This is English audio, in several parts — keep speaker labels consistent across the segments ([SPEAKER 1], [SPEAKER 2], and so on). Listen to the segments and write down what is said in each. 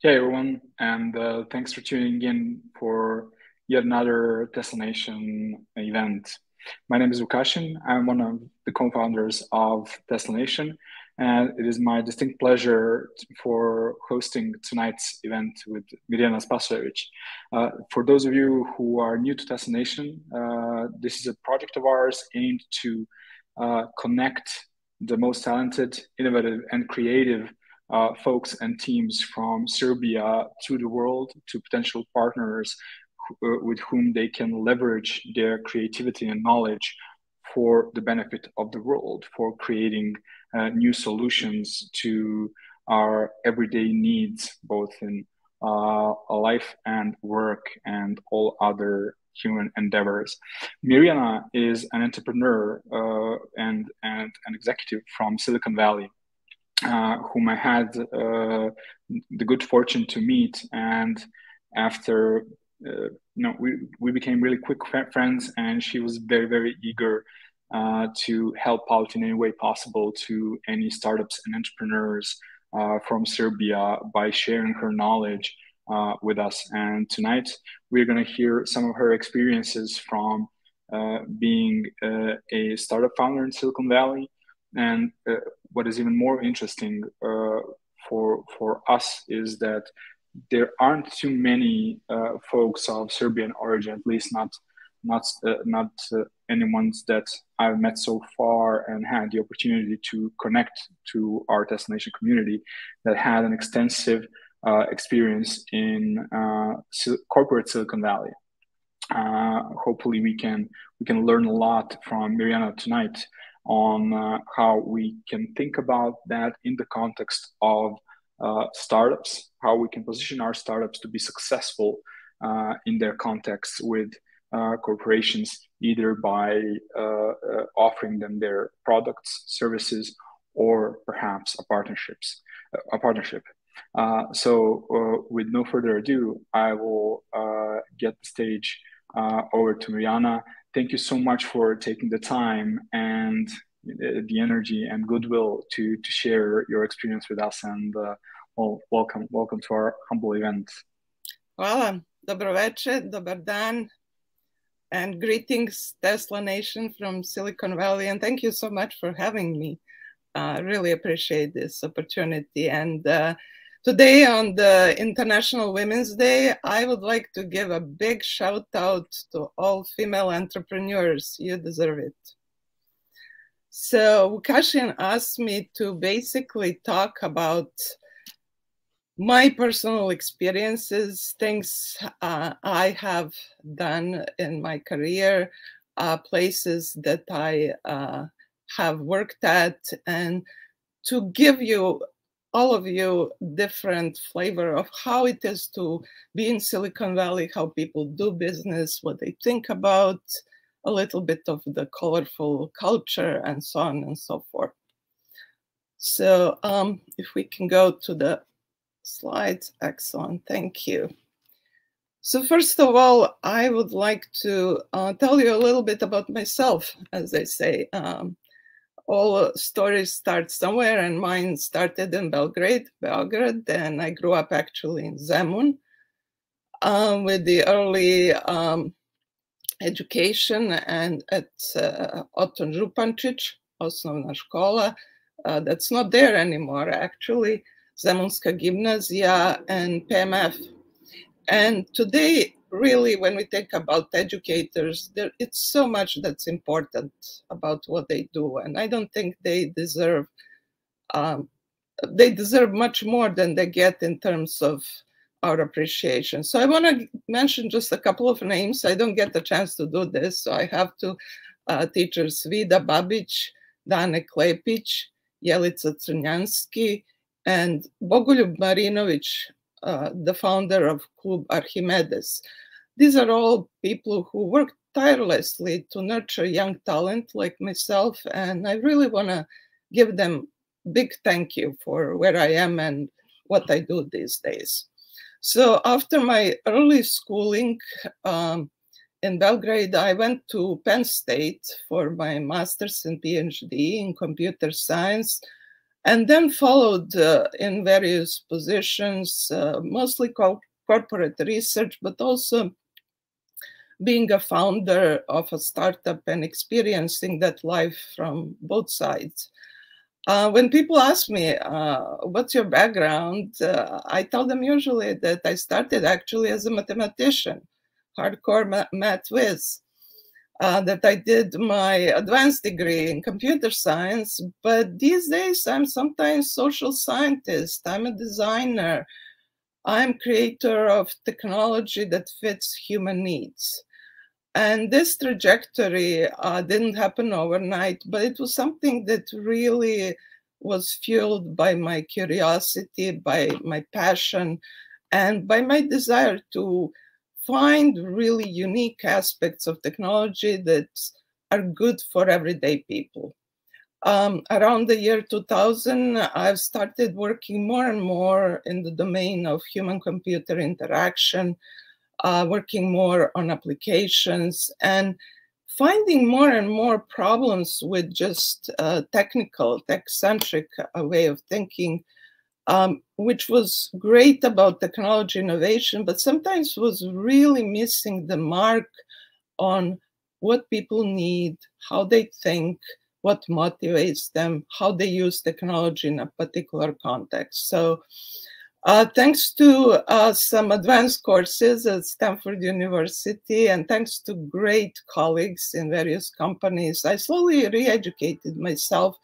[SPEAKER 1] Hey everyone, and thanks for tuning in for yet another Tesla Nation event. My name is Lukashin. I'm one of the co-founders of Tesla Nation, and it is my distinct pleasure for hosting tonight's event with Mirjana Spasojević. For those of you who are new to Tesla Nation, this is a project of ours aimed to connect the most talented, innovative, and creative folks and teams from Serbia to the world, to potential partners with whom they can leverage their creativity and knowledge for the benefit of the world, for creating new solutions to our everyday needs, both in life and work and all other human endeavors. Mirjana is an entrepreneur and an executive from Silicon Valley, whom I had the good fortune to meet, and after we became really quick friends, and she was very, very eager to help out in any way possible to any startups and entrepreneurs from Serbia by sharing her knowledge with us. And tonight we're going to hear some of her experiences from being a startup founder in Silicon Valley. And what is even more interesting for us is that there aren't too many folks of Serbian origin, at least not any ones that I've met so far and had the opportunity to connect to our Tesla Nation community, that had an extensive experience in corporate Silicon Valley. Hopefully we can learn a lot from Mirjana tonight on how we can think about that in the context of startups, how we can position our startups to be successful in their context with corporations, either by offering them their products, services, or perhaps a partnership. So with no further ado, I will get the stage over to Mirjana. Thank you so much for taking the time and the energy and goodwill to share your experience with us, and welcome to our humble event.
[SPEAKER 2] Hvala, dobro večer, dobar dan, and greetings Tesla Nation from Silicon Valley, and thank you so much for having me. Really appreciate this opportunity. And today on the International Women's Day, I would like to give a big shout out to all female entrepreneurs. You deserve it. So Lukashin asked me to basically talk about my personal experiences, things I have done in my career, places that I have worked at, and to give you, all of you, different flavor of how it is to be in Silicon Valley, how people do business, what they think about, a little bit of the colorful culture, and so on and so forth. So if we can go to the slides. Excellent, thank you. So first of all, I would like to tell you a little bit about myself. As they say, all stories start somewhere, and mine started in Belgrade, and I grew up actually in Zemun with the early education and at Oton Župančić, osnovna škola. That's not there anymore, actually. Zemunska gimnazija and PMF. And today, really, when we think about educators, it's so much that's important about what they do. And I don't think they deserve much more than they get in terms of our appreciation. So I want to mention just a couple of names. I don't get the chance to do this, so I have to teachers Vida Babić, Dane Klepić, Jelica Crnjanski, and Bogoljub Marinović, the founder of Club Archimedes. These are all people who work tirelessly to nurture young talent like myself, and I really want to give them big thank you for where I am and what I do these days. So after my early schooling in Belgrade, I went to Penn State for my master's and PhD in computer science, and then followed in various positions, mostly corporate research, but also being a founder of a startup and experiencing that life from both sides. When people ask me, what's your background? I tell them usually that I started actually as a mathematician, hardcore math whiz, that I did my advanced degree in computer science, but these days I'm sometimes social scientist, I'm a designer, I'm creator of technology that fits human needs. And this trajectory didn't happen overnight, but it was something that really was fueled by my curiosity, by my passion, and by my desire to find really unique aspects of technology that are good for everyday people. Around the year 2000, I've started working more and more in the domain of human-computer interaction, working more on applications, and finding more and more problems with just technical, tech-centric way of thinking, which was great about technology innovation, but sometimes was really missing the mark on what people need, how they think, what motivates them, how they use technology in a particular context. So thanks to some advanced courses at Stanford University and thanks to great colleagues in various companies, I slowly re-educated myself,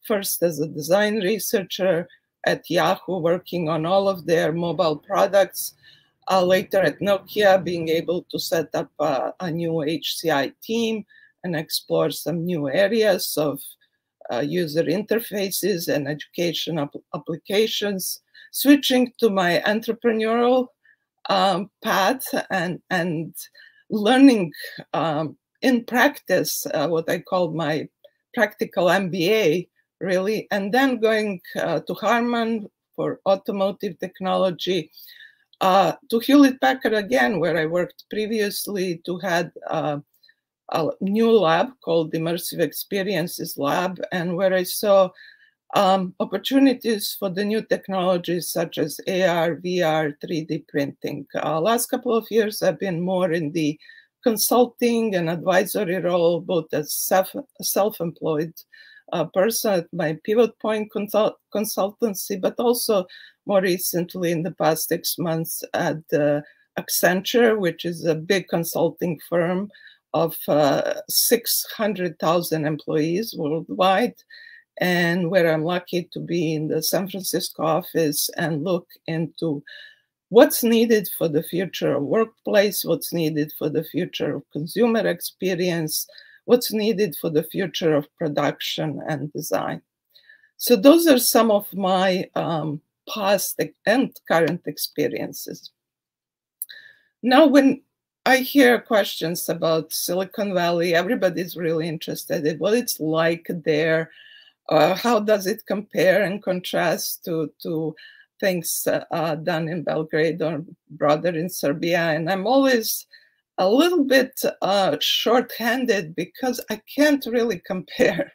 [SPEAKER 2] first as a design researcher at Yahoo, working on all of their mobile products, later at Nokia, being able to set up a new HCI team and explore some new areas of user interfaces and education applications, switching to my entrepreneurial path and learning in practice what I call my practical MBA, really, and then going to Harman for automotive technology, to Hewlett-Packard again, where I worked previously, to head a new lab called Immersive Experiences Lab, and where I saw opportunities for the new technologies such as AR, VR, 3D printing. Last couple of years, I've been more in the consulting and advisory role, both as self-employed person at my Pivot Point consultancy, but also more recently in the past 6 months at Accenture, which is a big consulting firm of 600,000 employees worldwide, and where I'm lucky to be in the San Francisco office and look into what's needed for the future of workplace, what's needed for the future of consumer experience, what's needed for the future of production and design. So those are some of my past and current experiences. Now, when I hear questions about Silicon Valley, everybody's really interested in what it's like there. How does it compare and contrast to things done in Belgrade or broader in Serbia? And I'm always a little bit short-handed because I can't really compare.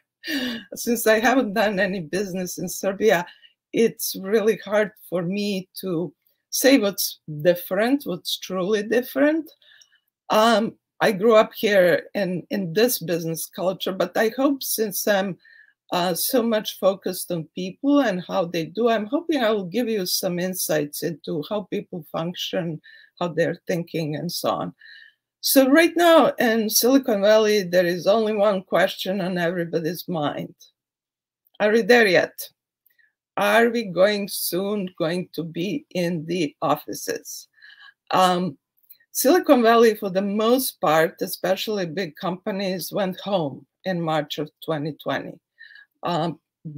[SPEAKER 2] Since I haven't done any business in Serbia, it's really hard for me to say what's different, what's truly different. I grew up here in this business culture, but I hope since I'm so much focused on people and how they do, I'm hoping I will give you some insights into how people function, how they're thinking, and so on. So right now in Silicon Valley, there is only one question on everybody's mind. Are we there yet? Are we soon going to be in the offices? Silicon Valley, for the most part, especially big companies, went home in March of 2020.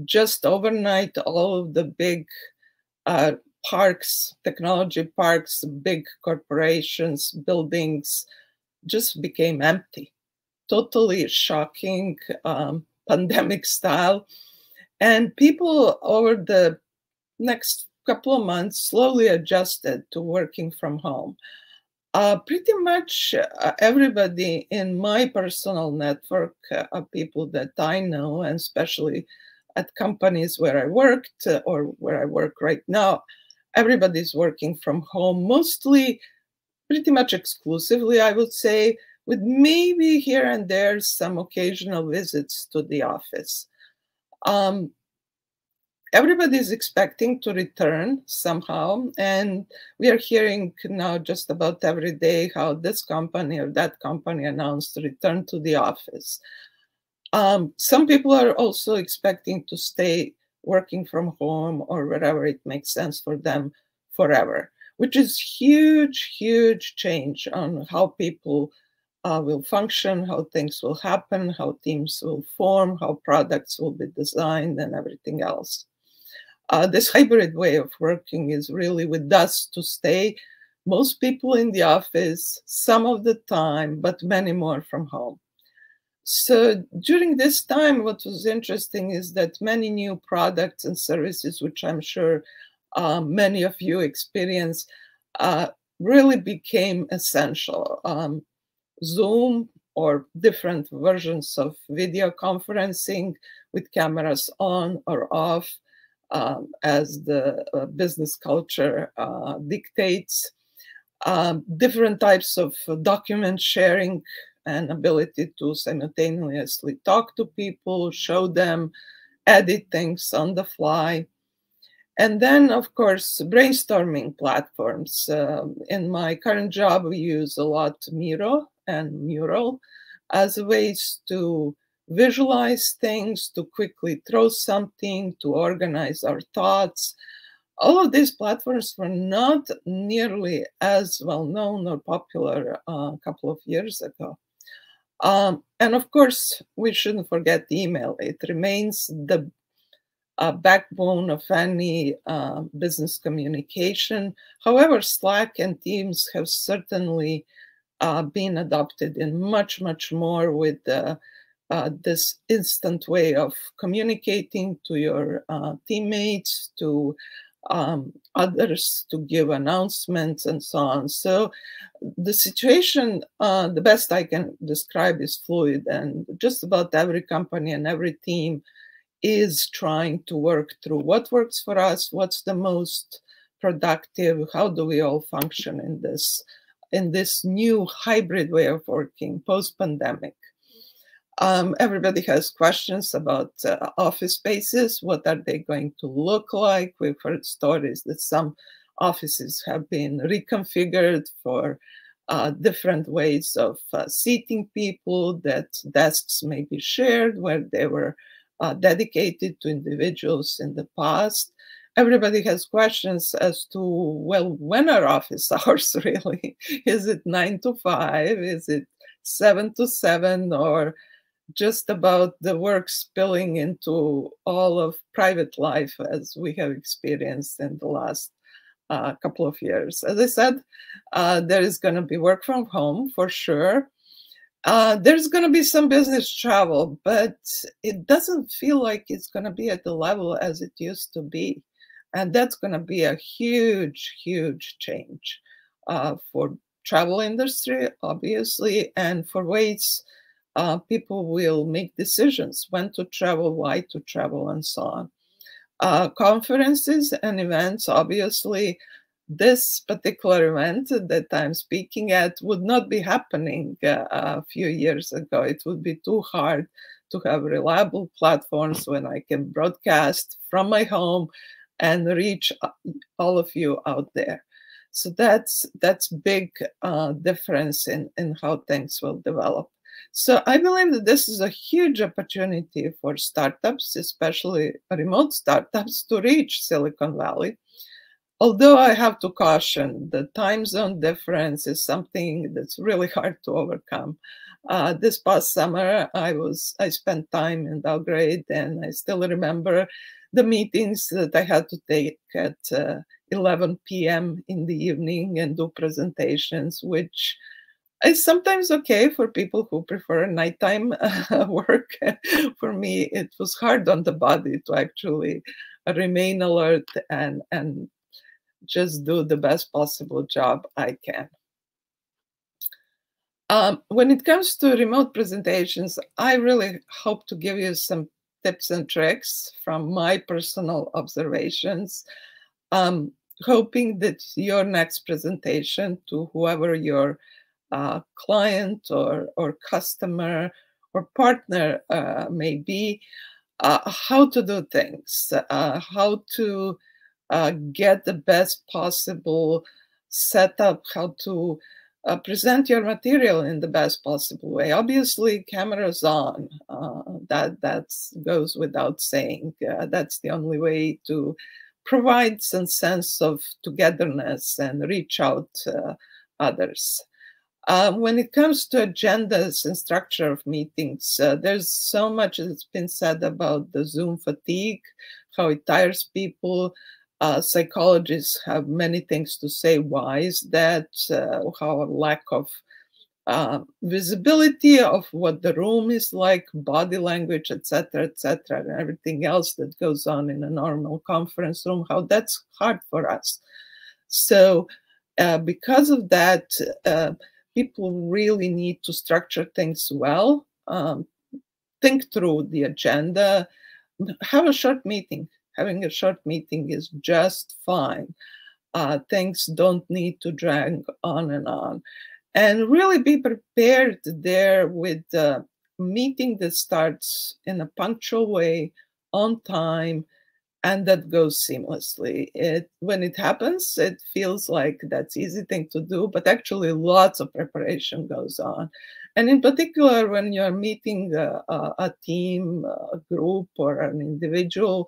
[SPEAKER 2] just overnight, all of the big parks, technology parks, big corporations, buildings just became empty. Totally shocking, pandemic style. And people over the next couple of months slowly adjusted to working from home. Pretty much everybody in my personal network of people that I know, and especially at companies where I worked or where I work right now, everybody's working from home, mostly, pretty much exclusively, I would say, with maybe here and there some occasional visits to the office. Everybody is expecting to return somehow, and we are hearing now just about every day how this company or that company announced to return to the office. Some people are also expecting to stay working from home or wherever it makes sense for them forever, which is huge, huge change on how people will function, how things will happen, how teams will form, how products will be designed, and everything else. This hybrid way of working is really with us to stay. Most people in the office, some of the time, but many more from home. So during this time, what was interesting is that many new products and services, which I'm sure many of you experience, really became essential. Zoom or different versions of video conferencing with cameras on or off as the business culture dictates. Different types of document sharing and ability to simultaneously talk to people, show them, edit things on the fly. And then, of course, brainstorming platforms. In my current job, we use a lot Miro and Mural as ways to visualize things, to quickly throw something, to organize our thoughts. All of these platforms were not nearly as well known or popular a couple of years ago. And of course, we shouldn't forget email. It remains the backbone of any business communication. However, Slack and Teams have certainly been adopted in much, much more with this instant way of communicating to your teammates, to others, to give announcements and so on. So the situation, the best I can describe, is fluid, and just about every company and every team is trying to work through what works for us, what's the most productive, how do we all function in this new hybrid way of working post-pandemic. Everybody has questions about office spaces. What are they going to look like? We've heard stories that some offices have been reconfigured for different ways of seating people, that desks may be shared where they were dedicated to individuals in the past. Everybody has questions as to, well, when are office hours really? Is it 9 to 5? Is it 7 to 7? Or just about the work spilling into all of private life as we have experienced in the last couple of years? As I said, there is going to be work from home for sure. There's going to be some business travel, but it doesn't feel like it's going to be at the level as it used to be. And that's going to be a huge, huge change for travel industry, obviously, and for ways people will make decisions when to travel, why to travel, and so on. Conferences and events, obviously, this particular event that I'm speaking at would not be happening a few years ago. It would be too hard to have reliable platforms when I can broadcast from my home and reach all of you out there. So that's big difference in how things will develop. So I believe that this is a huge opportunity for startups, especially remote startups, to reach Silicon Valley. Although I have to caution, the time zone difference is something that's really hard to overcome. This past summer, I spent time in Belgrade, and I still remember the meetings that I had to take at 11 p.m. in the evening and do presentations, which is sometimes okay for people who prefer nighttime work. For me, it was hard on the body to actually remain alert and just do the best possible job I can. When it comes to remote presentations, I really hope to give you some tips and tricks from my personal observations, hoping that your next presentation to whoever your client or customer or partner may be, how to do things, how to get the best possible setup, how to present your material in the best possible way. Obviously, cameras on, that goes without saying. That's the only way to provide some sense of togetherness and reach out to others. When it comes to agendas and structure of meetings, there's so much that's been said about the Zoom fatigue, how it tires people. Psychologists have many things to say why is that, how a lack of visibility of what the room is like, body language, etc., and everything else that goes on in a normal conference room, how that's hard for us. So because of that, people really need to structure things well, think through the agenda, have a short meeting. Having a short meeting is just fine. Things don't need to drag on. And really be prepared there with a meeting that starts in a punctual way, on time, and that goes seamlessly. When it happens, it feels like that's easy thing to do, but actually lots of preparation goes on. And in particular, when you're meeting a team, a group, or an individual,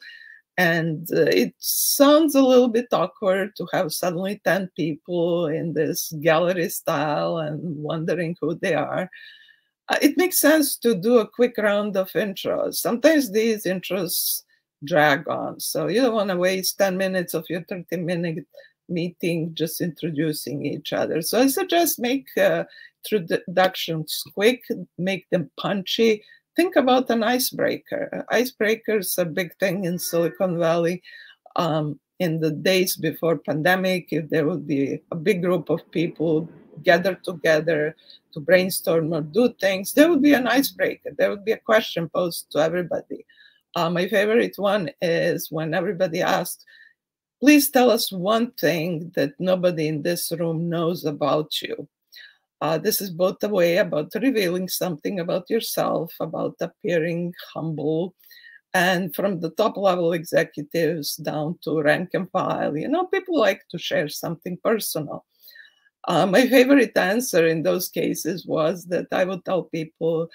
[SPEAKER 2] and it sounds a little bit awkward to have suddenly 10 people in this gallery style and wondering who they are. It makes sense to do a quick round of intros. Sometimes these intros drag on, so you don't want to waste 10 minutes of your 30-minute meeting just introducing each other. So I suggest make introductions quick, make them punchy. Think about an icebreaker. Icebreakers are a big thing in Silicon Valley. In the days before pandemic, if there would be a big group of people gathered together to brainstorm or do things, there would be an icebreaker. There would be a question posed to everybody. My favorite one is when everybody asked, please tell us one thing that nobody in this room knows about you. This is both a way about revealing something about yourself, about appearing humble, and from the top level executives down to rank and file, people like to share something personal. My favorite answer in those cases was that I would tell people,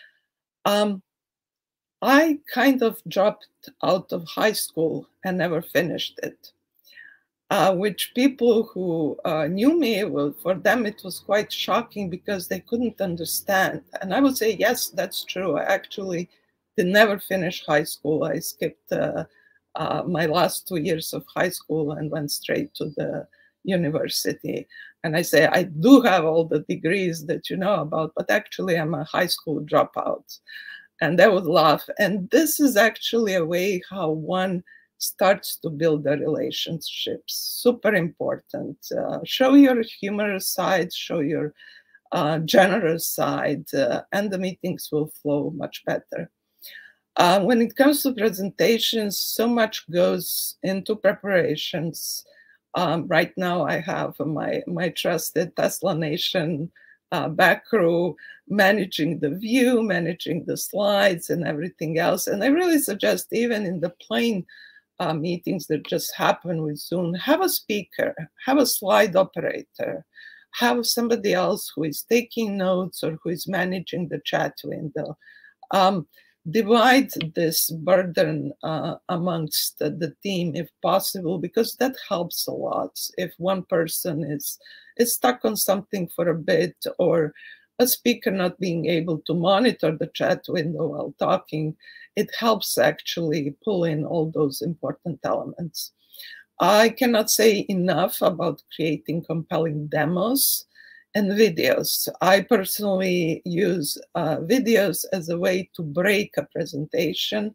[SPEAKER 2] I kind of dropped out of high school and never finished it. Which people who knew me, well, for them it was quite shocking because they couldn't understand. And I would say, yes, that's true. I actually did never finish high school. I skipped my last 2 years of high school and went straight to the university. And I say, I do have all the degrees that you know about, but actually I'm a high school dropout. And they would laugh. And this is actually a way how one starts to build the relationships. Super important. Show your humorous side, show your generous side, and the meetings will flow much better. When it comes to presentations, so much goes into preparations. Right now I have my trusted Tesla Nation back row managing the view, managing the slides and everything else. And I really suggest even in the plain meetings that just happen with Zoom, have a speaker, have a slide operator, have somebody else who is taking notes or who is managing the chat window. Divide this burden amongst the team if possible, because that helps a lot. If one person is stuck on something for a bit, or a speaker not being able to monitor the chat window while talking, it helps actually pull in all those important elements. I cannot say enough about creating compelling demos and videos. I personally use videos as a way to break a presentation,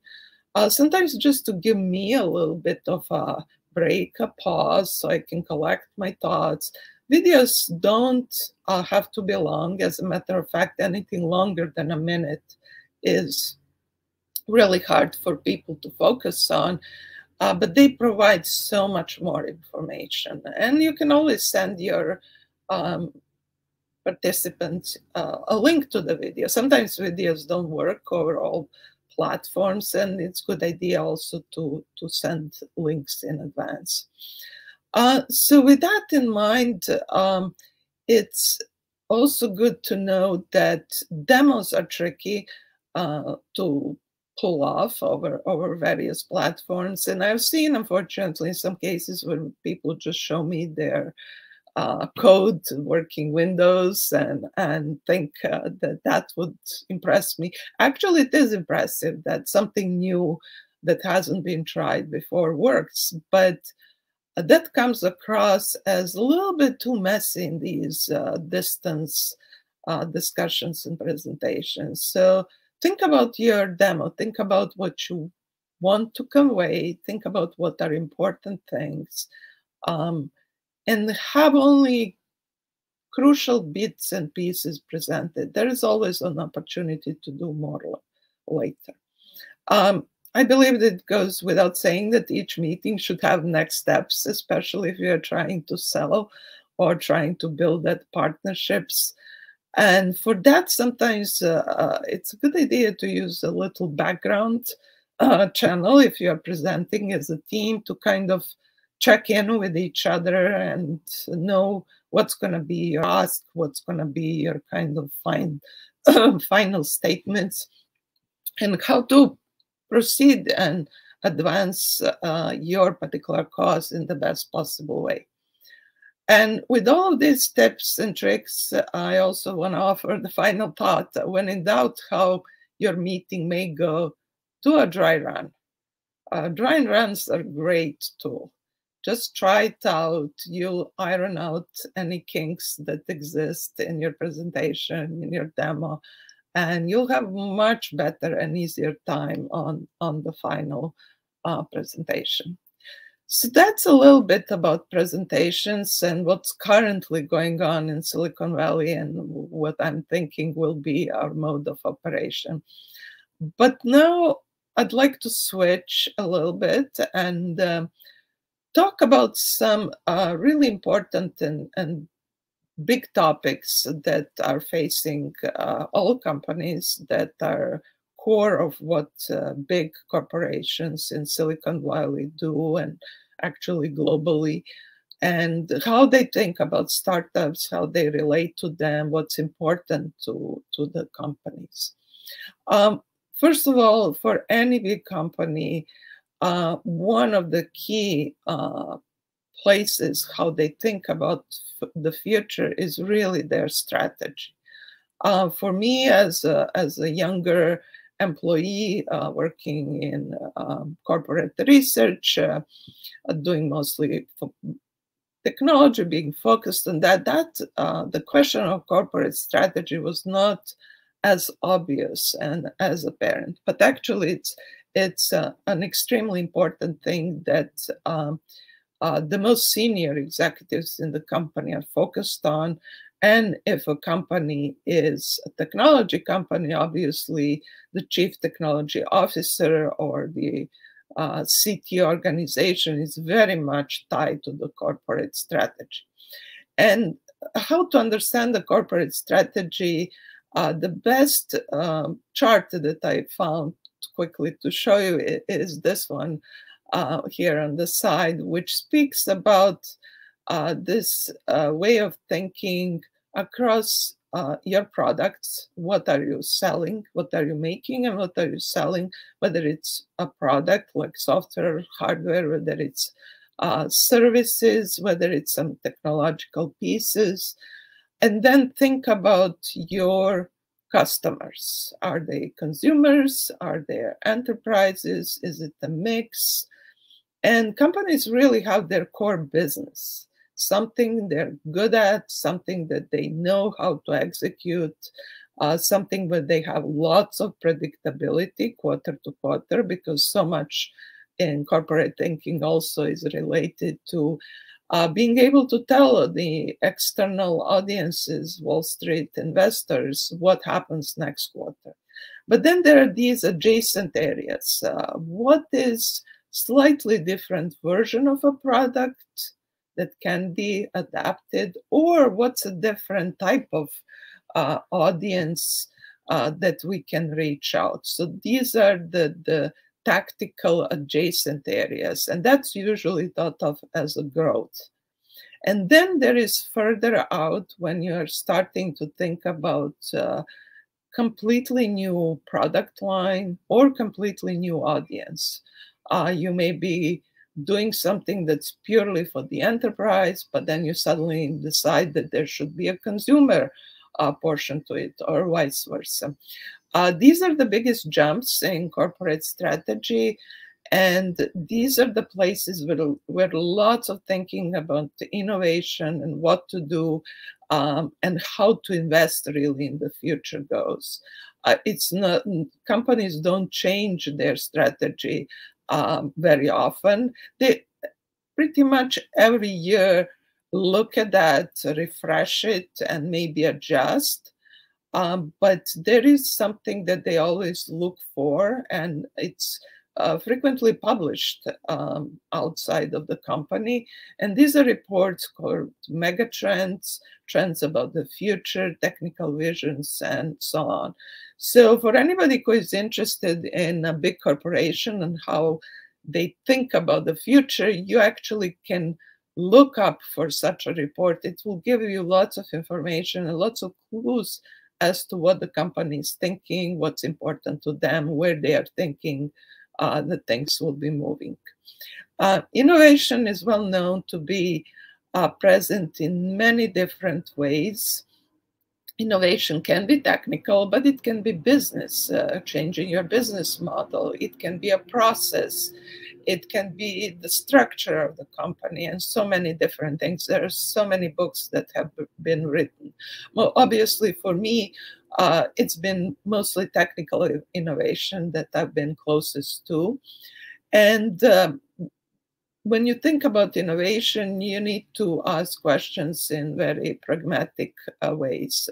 [SPEAKER 2] sometimes just to give me a little bit of a break, a pause, so I can collect my thoughts. Videos don't have to be long. As a matter of fact, anything longer than a minute is really hard for people to focus on, but they provide so much more information. And you can always send your participants a link to the video. Sometimes videos don't work over all platforms, and it's a good idea also to send links in advance. So with that in mind, it's also good to know that demos are tricky to pull off over various platforms. And I've seen, unfortunately, in some cases where people just show me their code working Windows and think that would impress me. Actually, it is impressive that something new that hasn't been tried before works, but that comes across as a little bit too messy in these distance discussions and presentations. So think about your demo, think about what you want to convey, think about what are important things, and have only crucial bits and pieces presented. There is always an opportunity to do more later. I believe that it goes without saying that each meeting should have next steps, especially if you're trying to sell or trying to build that partnerships. And for that, sometimes it's a good idea to use a little background channel if you're presenting as a team to kind of check in with each other and know what's going to be your ask, what's going to be your kind of final statements, and how to proceed and advance your particular cause in the best possible way. And with all of these tips and tricks, I also want to offer the final thought. When in doubt how your meeting may go, do a dry run. Dry runs are a great tool. Just try it out. You'll iron out any kinks that exist in your presentation, in your demo, and you'll have much better and easier time on the final presentation. So that's a little bit about presentations and what's currently going on in Silicon Valley and what I'm thinking will be our mode of operation. But now I'd like to switch a little bit and talk about some really important and big topics that are facing all companies, that are core of what big corporations in Silicon Valley do and actually globally, and how they think about startups, how they relate to them, what's important to the companies. First of all, for any big company, one of the key places how they think about the future is really their strategy. For me, as a younger employee working in corporate research, doing mostly technology, being focused on that, the question of corporate strategy was not as obvious and as apparent, but actually it's an extremely important thing that the most senior executives in the company are focused on. And if a company is a technology company, obviously the chief technology officer or the CT organization is very much tied to the corporate strategy. And how to understand the corporate strategy, the best chart that I found quickly to show you is this one here on the side, which speaks about this way of thinking across your products. What are you selling? What are you making? And what are you selling? Whether it's a product like software, hardware, whether it's services, whether it's some technological pieces. And then think about your customers. Are they consumers? Are they enterprises? Is it a mix? And companies really have their core business, something they're good at, something that they know how to execute, something where they have lots of predictability quarter to quarter, because so much in corporate thinking also is related to being able to tell the external audiences, Wall Street investors, what happens next quarter. But then there are these adjacent areas. What is slightly different version of a product that can be adapted, or what's a different type of audience that we can reach out? So these are the tactical adjacent areas, and that's usually thought of as a growth. And then there is further out when you are starting to think about completely new product line or completely new audience. You may be doing something that's purely for the enterprise, but then you suddenly decide that there should be a consumer portion to it, or vice versa. These are the biggest jumps in corporate strategy, and these are the places where lots of thinking about the innovation and what to do and how to invest really in the future goes. It's not, companies don't change their strategy very often. They pretty much every year look at that, refresh it, and maybe adjust. But there is something that they always look for, and it's frequently published outside of the company. And these are reports called megatrends, trends about the future, technical visions, and so on. So for anybody who is interested in a big corporation and how they think about the future, you actually can look up for such a report. It will give you lots of information and lots of clues as to what the company is thinking, what's important to them, where they are thinking that things will be moving. Innovation is well known to be present in many different ways. Innovation can be technical, but it can be business, changing your business model. It can be a process. It can be the structure of the company, and so many different things. There are so many books that have been written. Well, obviously, for me, it's been mostly technical innovation that I've been closest to. And when you think about innovation, you need to ask questions in very pragmatic ways.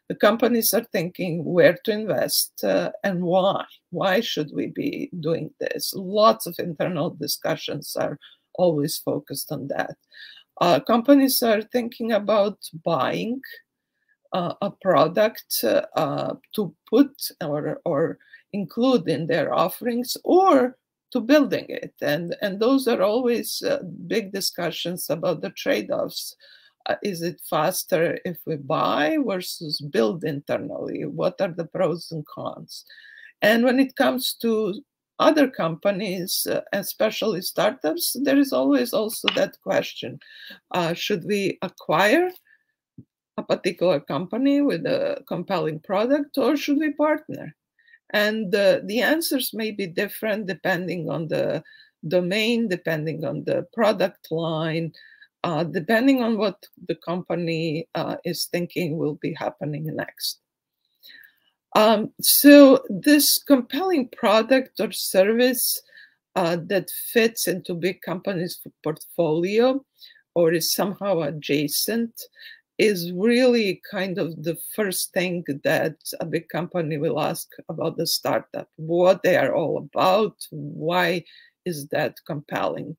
[SPEAKER 2] The companies are thinking where to invest and why. Why should we be doing this? Lots of internal discussions are always focused on that. Companies are thinking about buying a product to put or include in their offerings, or to building it. And those are always big discussions about the trade-offs. Is it faster if we buy versus build internally? What are the pros and cons? And when it comes to other companies, especially startups, there is always also that question. Should we acquire a particular company with a compelling product, or should we partner? And the answers may be different depending on the domain, depending on the product line, depending on what the company is thinking will be happening next. So this compelling product or service that fits into big companies' portfolio or is somehow adjacent is really kind of the first thing that a big company will ask about the startup, what they are all about, why is that compelling.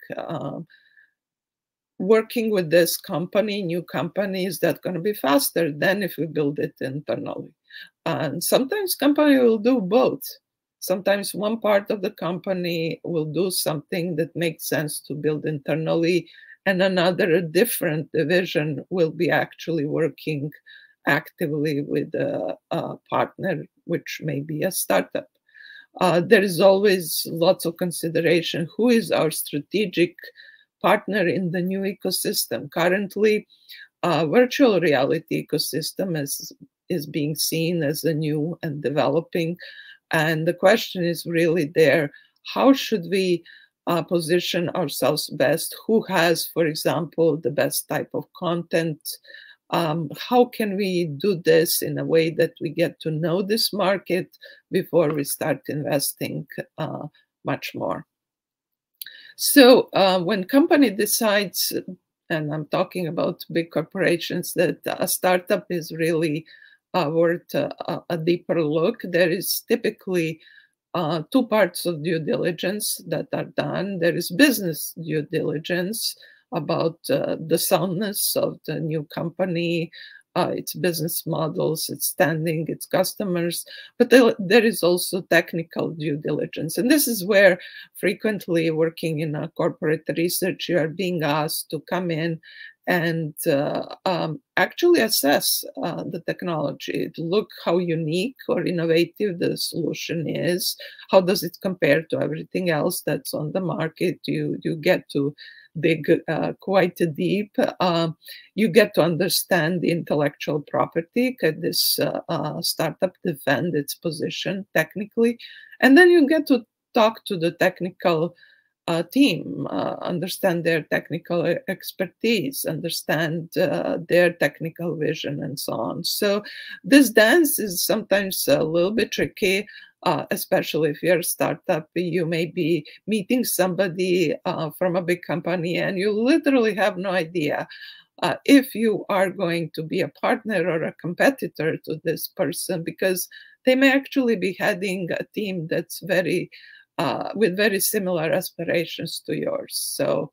[SPEAKER 2] Working with this company, new company, is that going to be faster than if we build it internally? And sometimes company will do both. Sometimes one part of the company will do something that makes sense to build internally, and another different division will be actually working actively with a partner, which may be a startup. There is always lots of consideration. Who is our strategic partner in the new ecosystem? Currently, virtual reality ecosystem is being seen as a new and developing. And the question is really there, how should we position ourselves best? Who has, for example, the best type of content? How can we do this in a way that we get to know this market before we start investing much more? So when company decides, and I'm talking about big corporations, that a startup is really worth a deeper look, there is typically two parts of due diligence that are done. There is business due diligence about the soundness of the new company, its business models, its standing, its customers, but there is also technical due diligence. And this is where frequently working in a corporate research, you are being asked to come in and actually assess the technology, to look how unique or innovative the solution is, how does it compare to everything else that's on the market. You get to dig quite deep. You get to understand the intellectual property. Can this startup defend its position technically? And then you get to talk to the technical team, understand their technical expertise, understand their technical vision, and so on. So this dance is sometimes a little bit tricky, especially if you're a startup. You may be meeting somebody from a big company and you literally have no idea if you are going to be a partner or a competitor to this person, because they may actually be heading a team that's very with very similar aspirations to yours. So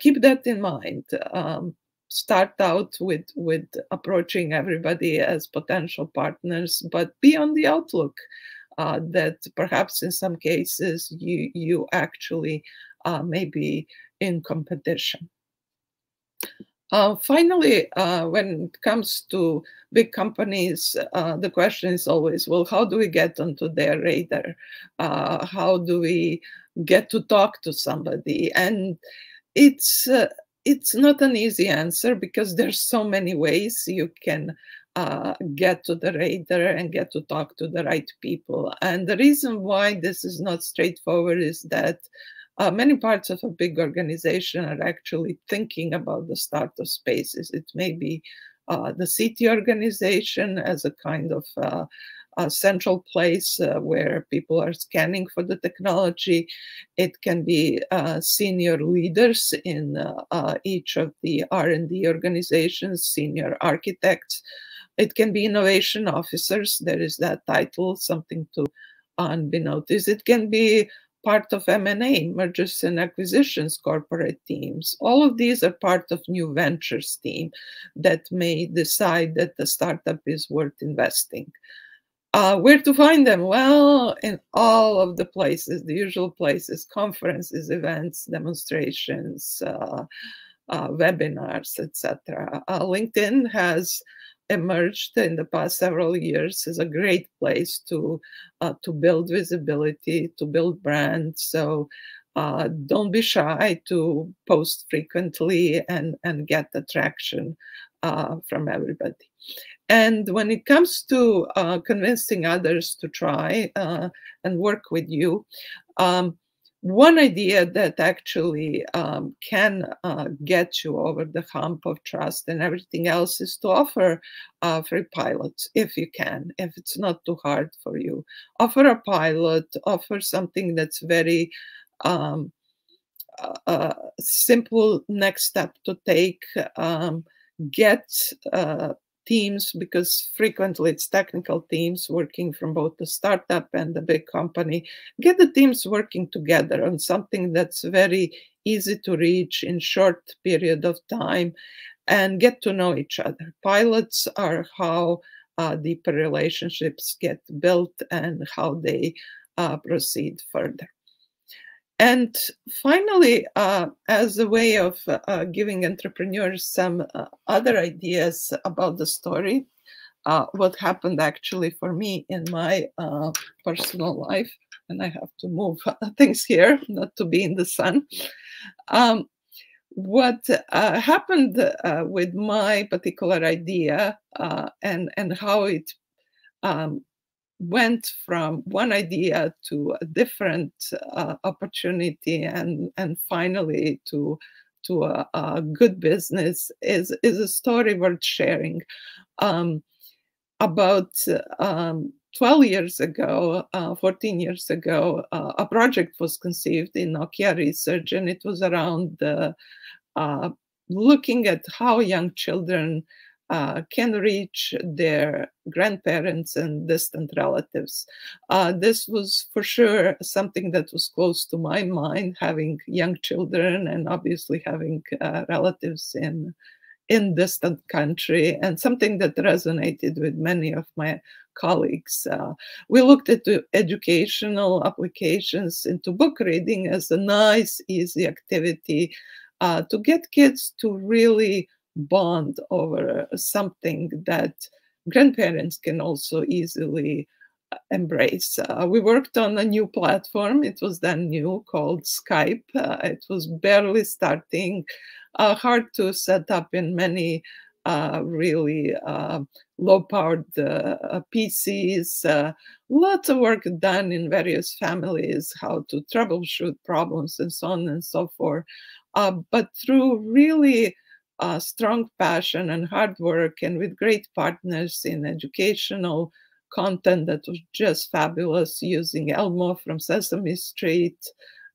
[SPEAKER 2] keep that in mind. Start out with approaching everybody as potential partners, but be on the outlook that perhaps in some cases you actually may be in competition. Finally, when it comes to big companies, the question is always, well, how do we get onto their radar? How do we get to talk to somebody? And it's not an easy answer, because there's so many ways you can get to the radar and get to talk to the right people. And the reason why this is not straightforward is that many parts of a big organization are actually thinking about the startup spaces. It may be the city organization as a kind of a central place where people are scanning for the technology. It can be senior leaders in each of the R&D organizations, senior architects. It can be innovation officers. There is that title, something to be noticed. It can be part of M&A, mergers and acquisitions, corporate teams. All of these are part of new ventures team that may decide that the startup is worth investing. Where to find them? Well, in all of the places, the usual places: conferences, events, demonstrations, webinars, etc. LinkedIn has emerged in the past several years as a great place to build visibility, to build brands. So don't be shy to post frequently and get attraction from everybody. And when it comes to convincing others to try and work with you, one idea that actually can get you over the hump of trust and everything else is to offer free pilots, if you can, if it's not too hard for you. Offer a pilot, offer something that's very simple next step to take. Get teams, because frequently it's technical teams working from both the startup and the big company. Get the teams working together on something that's very easy to reach in short period of time, and get to know each other. Pilots are how deeper relationships get built and how they proceed further. And finally, as a way of giving entrepreneurs some other ideas about the story, what happened actually for me in my personal life, and I have to move things here not to be in the sun. what happened with my particular idea and how it went from one idea to a different opportunity and finally to a good business is a story worth sharing. About 12 years ago, 14 years ago, a project was conceived in Nokia Research, and it was around looking at how young children can reach their grandparents and distant relatives. This was for sure something that was close to my mind, having young children and obviously having relatives in distant country, and something that resonated with many of my colleagues. We looked at the educational applications into book reading as a nice, easy activity to get kids to really bond over something that grandparents can also easily embrace. We worked on a new platform. It was then new, called Skype. It was barely starting, hard to set up in many really low-powered PCs. Lots of work done in various families, how to troubleshoot problems and so on and so forth. But through really strong passion and hard work, and with great partners in educational content that was just fabulous, using Elmo from Sesame Street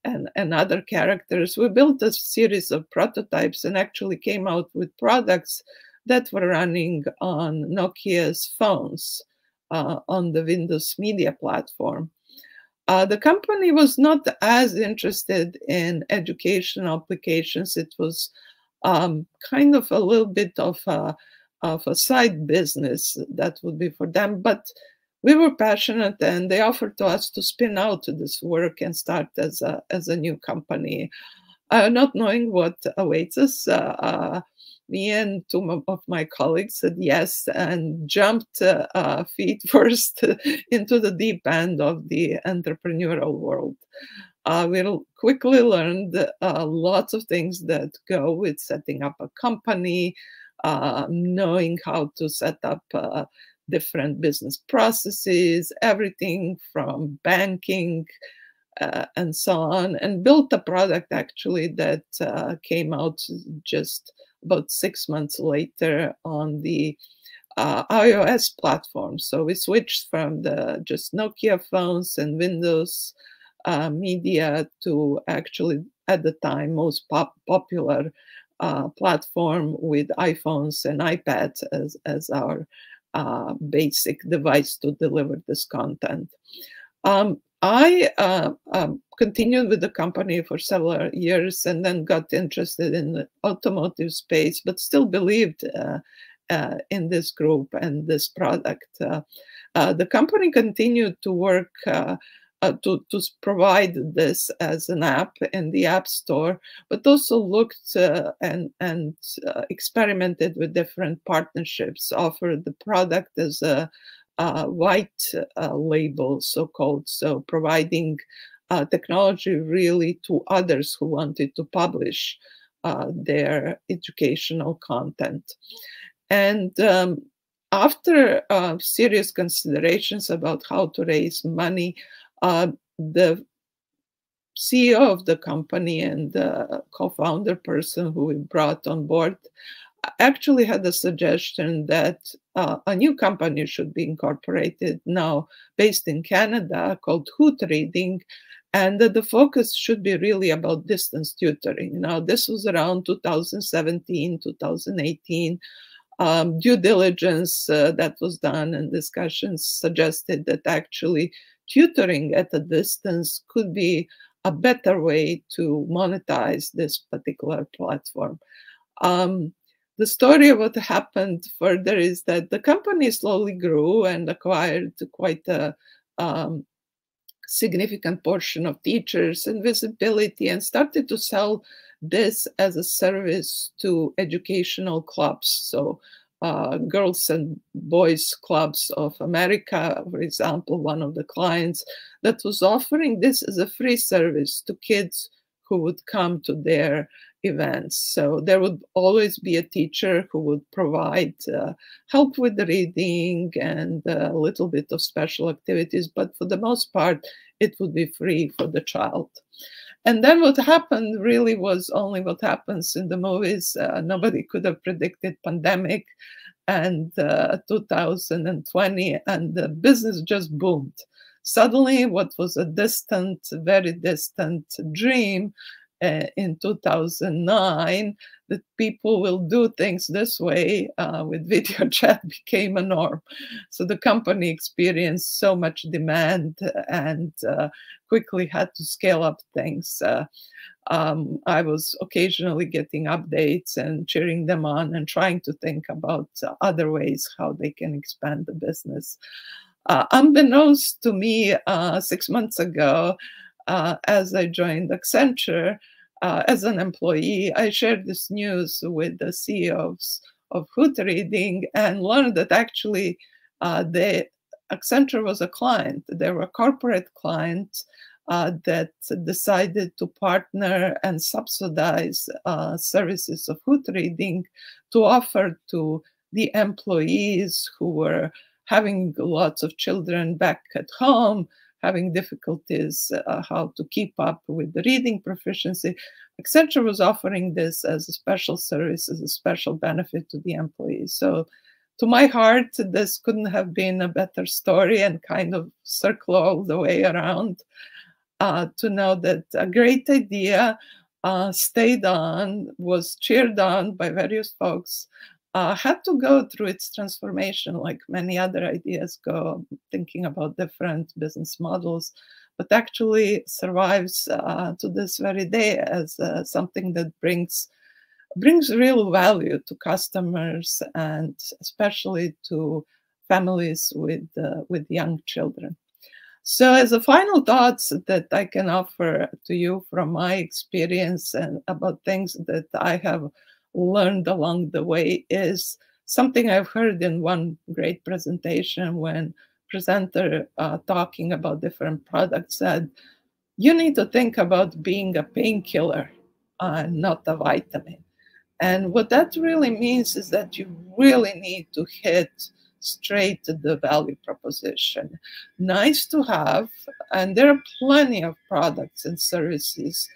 [SPEAKER 2] and other characters, we built a series of prototypes and actually came out with products that were running on Nokia's phones on the Windows Media platform. The company was not as interested in educational applications. It was kind of a little bit of a side business that would be for them, but we were passionate, and they offered to us to spin out this work and start as a new company. Not knowing what awaits us, me and two of my colleagues said yes and jumped feet first into the deep end of the entrepreneurial world. We quickly learned lots of things that go with setting up a company, knowing how to set up different business processes, everything from banking and so on, and built a product actually that came out just about 6 months later on the iOS platform. So we switched from the just Nokia phones and Windows Media to actually, at the time, most popular platform with iPhones and iPads as our basic device to deliver this content. I continued with the company for several years and then got interested in the automotive space, but still believed in this group and this product. The company continued to work to provide this as an app in the App Store, but also looked and experimented with different partnerships, offered the product as a white label, so-called, so providing technology really to others who wanted to publish their educational content. And after serious considerations about how to raise money, the CEO of the company and the co-founder person who we brought on board actually had a suggestion that a new company should be incorporated now based in Canada called Hoot Reading, and that the focus should be really about distance tutoring. Now, this was around 2017, 2018. Due diligence that was done and discussions suggested that actually tutoring at a distance could be a better way to monetize this particular platform. The story of what happened further is that the company slowly grew and acquired quite a significant portion of teachers and visibility, and started to sell this as a service to educational clubs. So Girls and Boys Clubs of America, for example, one of the clients that was offering this as a free service to kids who would come to their events. So there would always be a teacher who would provide help with the reading and a little bit of special activities, but for the most part, it would be free for the child. And then what happened really was only what happens in the movies. Nobody could have predicted pandemic and 2020, and the business just boomed. Suddenly, what was a distant, very distant dream in 2009, that people will do things this way with video chat became a norm. So the company experienced so much demand and quickly had to scale up things. I was occasionally getting updates and cheering them on and trying to think about other ways how they can expand the business. Unbeknownst to me, 6 months ago, as I joined Accenture as an employee, I shared this news with the CEOs of Hood Reading and learned that actually Accenture was a client. They were a corporate client that decided to partner and subsidize services of Hood Reading to offer to the employees who were having lots of children back at home, having difficulties how to keep up with the reading proficiency. Accenture was offering this as a special service, as a special benefit to the employees. So to my heart, this couldn't have been a better story, and kind of circle all the way around to know that a great idea stayed on, was cheered on by various folks, had to go through its transformation like many other ideas go, thinking about different business models, but actually survives to this very day as something that brings real value to customers and especially to families with young children. So as a final thoughts that I can offer to you from my experience and about things that I have learned along the way is something I've heard in one great presentation when presenter talking about different products said, you need to think about being a painkiller, not a vitamin. And what that really means is that you really need to hit straight to the value proposition. Nice to have, and there are plenty of products and services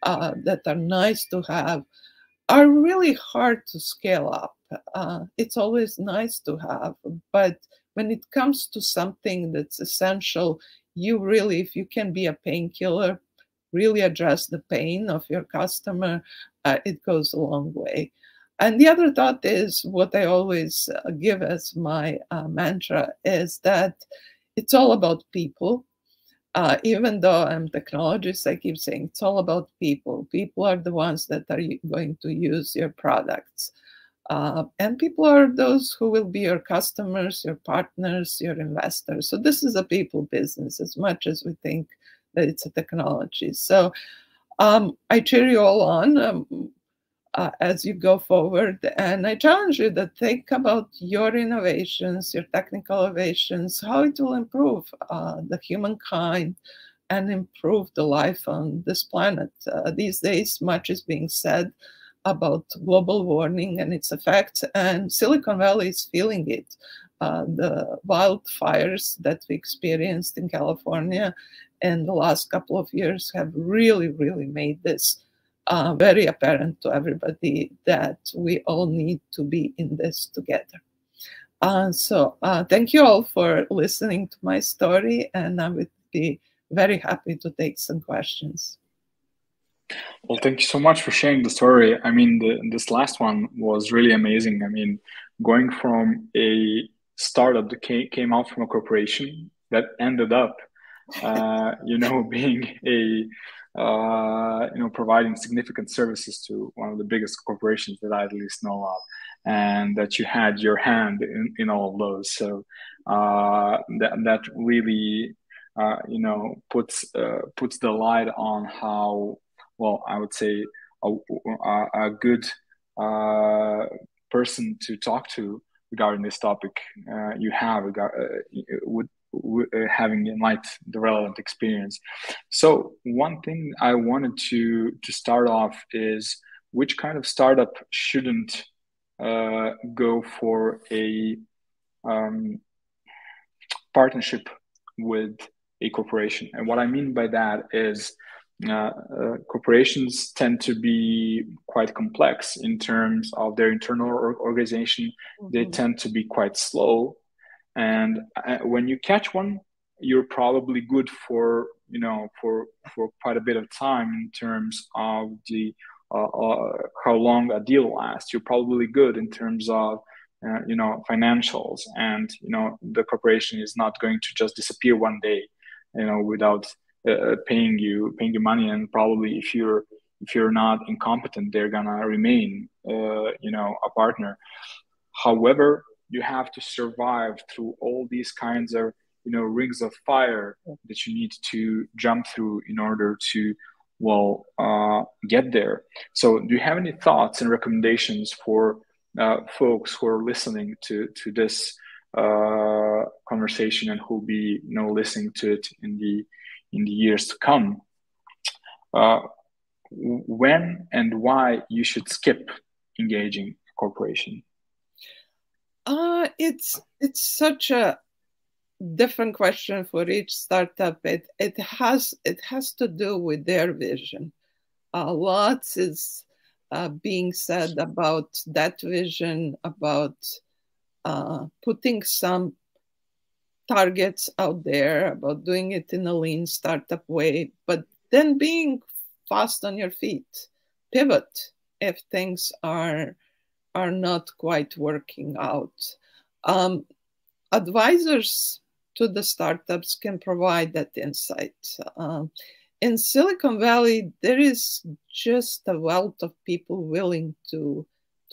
[SPEAKER 2] that are nice to have, are really hard to scale up. It's always nice to have, but when it comes to something that's essential, you really, if you can be a painkiller, really address the pain of your customer, it goes a long way. And the other thought is what I always give as my mantra is that it's all about people. Even though I'm a technologist, I keep saying it's all about people. People are the ones that are going to use your products. And people are those who will be your customers, your partners, your investors. So this is a people business as much as we think that it's a technology. So I cheer you all on as you go forward. And I challenge you to think about your innovations, your technical innovations, how it will improve the humankind and improve the life on this planet. These days, much is being said about global warming and its effects, and Silicon Valley is feeling it. The wildfires that we experienced in California in the last couple of years have really, really made this very apparent to everybody that we all need to be in this together. So thank you all for listening to my story, and I would be very happy to take some questions.
[SPEAKER 1] Well, thank you so much for sharing the story. I mean, this last one was really amazing. I mean, going from a startup that came out from a corporation that ended up, being a, providing significant services to one of the biggest corporations that I at least know of, and that you had your hand in all of those. So that really, puts the light on how, well, I would say a good person to talk to regarding this topic you have having in light the relevant experience. So one thing I wanted to start off is, which kind of startup shouldn't go for a partnership with a corporation. And what I mean by that is corporations tend to be quite complex in terms of their internal organization. They tend to be quite slow. And when you catch one, you're probably good for, for quite a bit of time in terms of the how long a deal lasts. You're probably good in terms of financials, and the corporation is not going to just disappear one day, without paying you money. And probably if you're not incompetent, they're gonna remain a partner. However, you have to survive through all these kinds of rings of fire that you need to jump through in order to get there. So do you have any thoughts and recommendations for folks who are listening to this conversation, and who'll be listening to it in the years to come, when and why you should skip engaging a corporation?
[SPEAKER 2] It's such a different question for each startup. It has to do with their vision. Lots is being said about that vision, about putting some targets out there, about doing it in a lean startup way, but then being fast on your feet, pivot if things are not quite working out. Advisors to the startups can provide that insight. In Silicon Valley, there is just a wealth of people willing to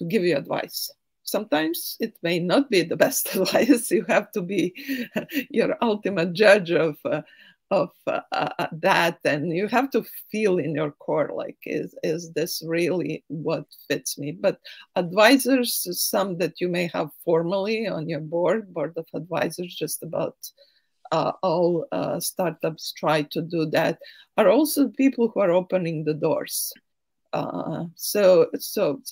[SPEAKER 2] give you advice. Sometimes it may not be the best advice. You have to be your ultimate judge of that, and you have to feel in your core, like, is this really what fits me? But advisors, some that you may have formally on your board of advisors, just about all startups try to do that, are also people who are opening the doors. So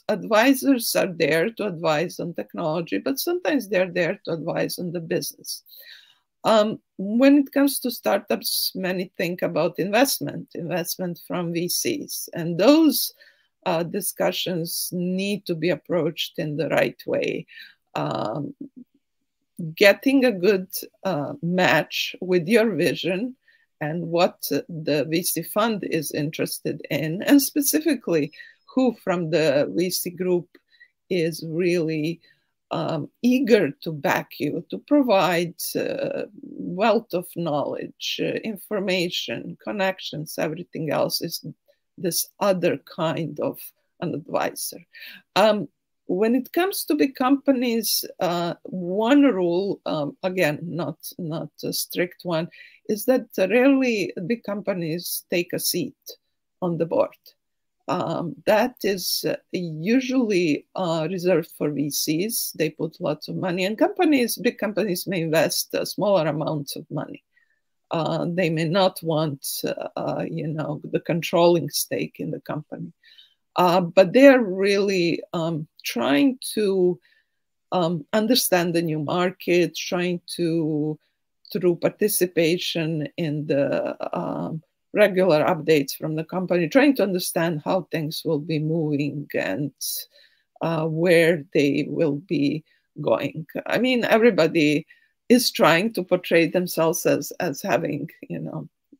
[SPEAKER 2] advisors are there to advise on technology, but sometimes they're there to advise on the business. When it comes to startups, many think about investment from VCs, and those discussions need to be approached in the right way. Getting a good match with your vision and what the VC fund is interested in, and specifically who from the VC group is really eager to back you, to provide wealth of knowledge, information, connections, everything else is this other kind of an advisor. When it comes to big companies, one rule, again, not a strict one, is that rarely big companies take a seat on the board. That is usually reserved for VCs. They put lots of money, and big companies may invest smaller amounts of money. They may not want, the controlling stake in the company. But they're really trying to understand the new market, trying to, through participation in the regular updates from the company, trying to understand how things will be moving and where they will be going. I mean, everybody is trying to portray themselves as having,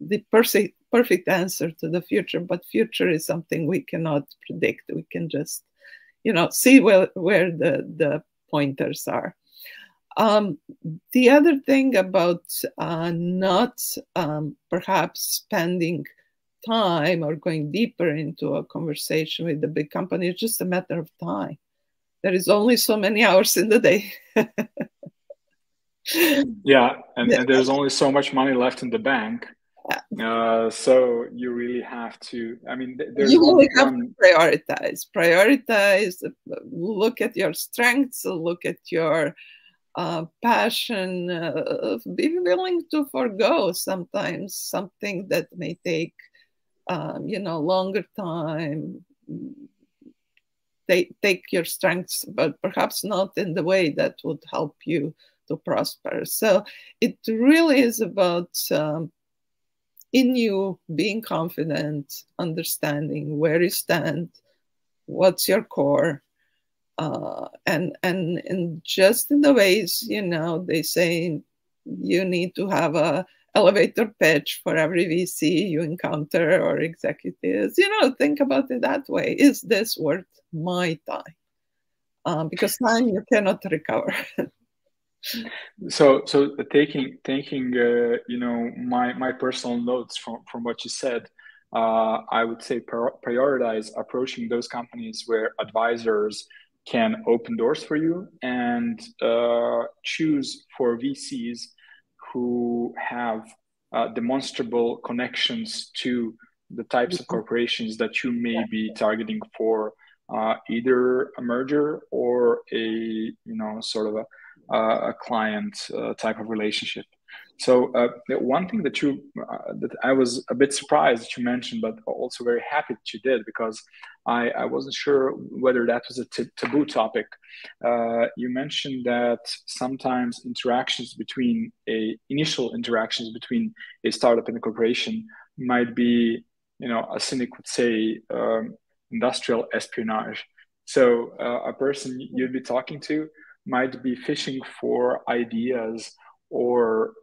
[SPEAKER 2] the perfect answer to the future, but future is something we cannot predict. We can just, see where the pointers are. The other thing about not perhaps spending time or going deeper into a conversation with the big company is just a matter of time. There is only so many hours in the day.
[SPEAKER 1] Yeah, and there's only so much money left in the bank. So you really have to, there's
[SPEAKER 2] you really have to prioritize, look at your strengths, look at your passion, be willing to forego sometimes something that may take, longer time, take your strengths, but perhaps not in the way that would help you to prosper. So it really is about in you being confident, understanding where you stand, what's your core, and just in the ways, you know, they say you need to have a elevator pitch for every VC you encounter or executives. You know, think about it that way. Is this worth my time? Because time you cannot recover.
[SPEAKER 1] So taking you know, my personal notes from what you said, I would say prioritize approaching those companies where advisors can open doors for you, and choose for VCs who have demonstrable connections to the types of corporations that you may be targeting for either a merger or a, you know, sort of a client type of relationship. So the one thing that that I was a bit surprised that you mentioned, but also very happy that you did, because I wasn't sure whether that was a taboo topic. You mentioned that sometimes initial interactions between a startup and a corporation might be, you know, a cynic would say, industrial espionage. So a person you'd be talking to might be fishing for ideas, or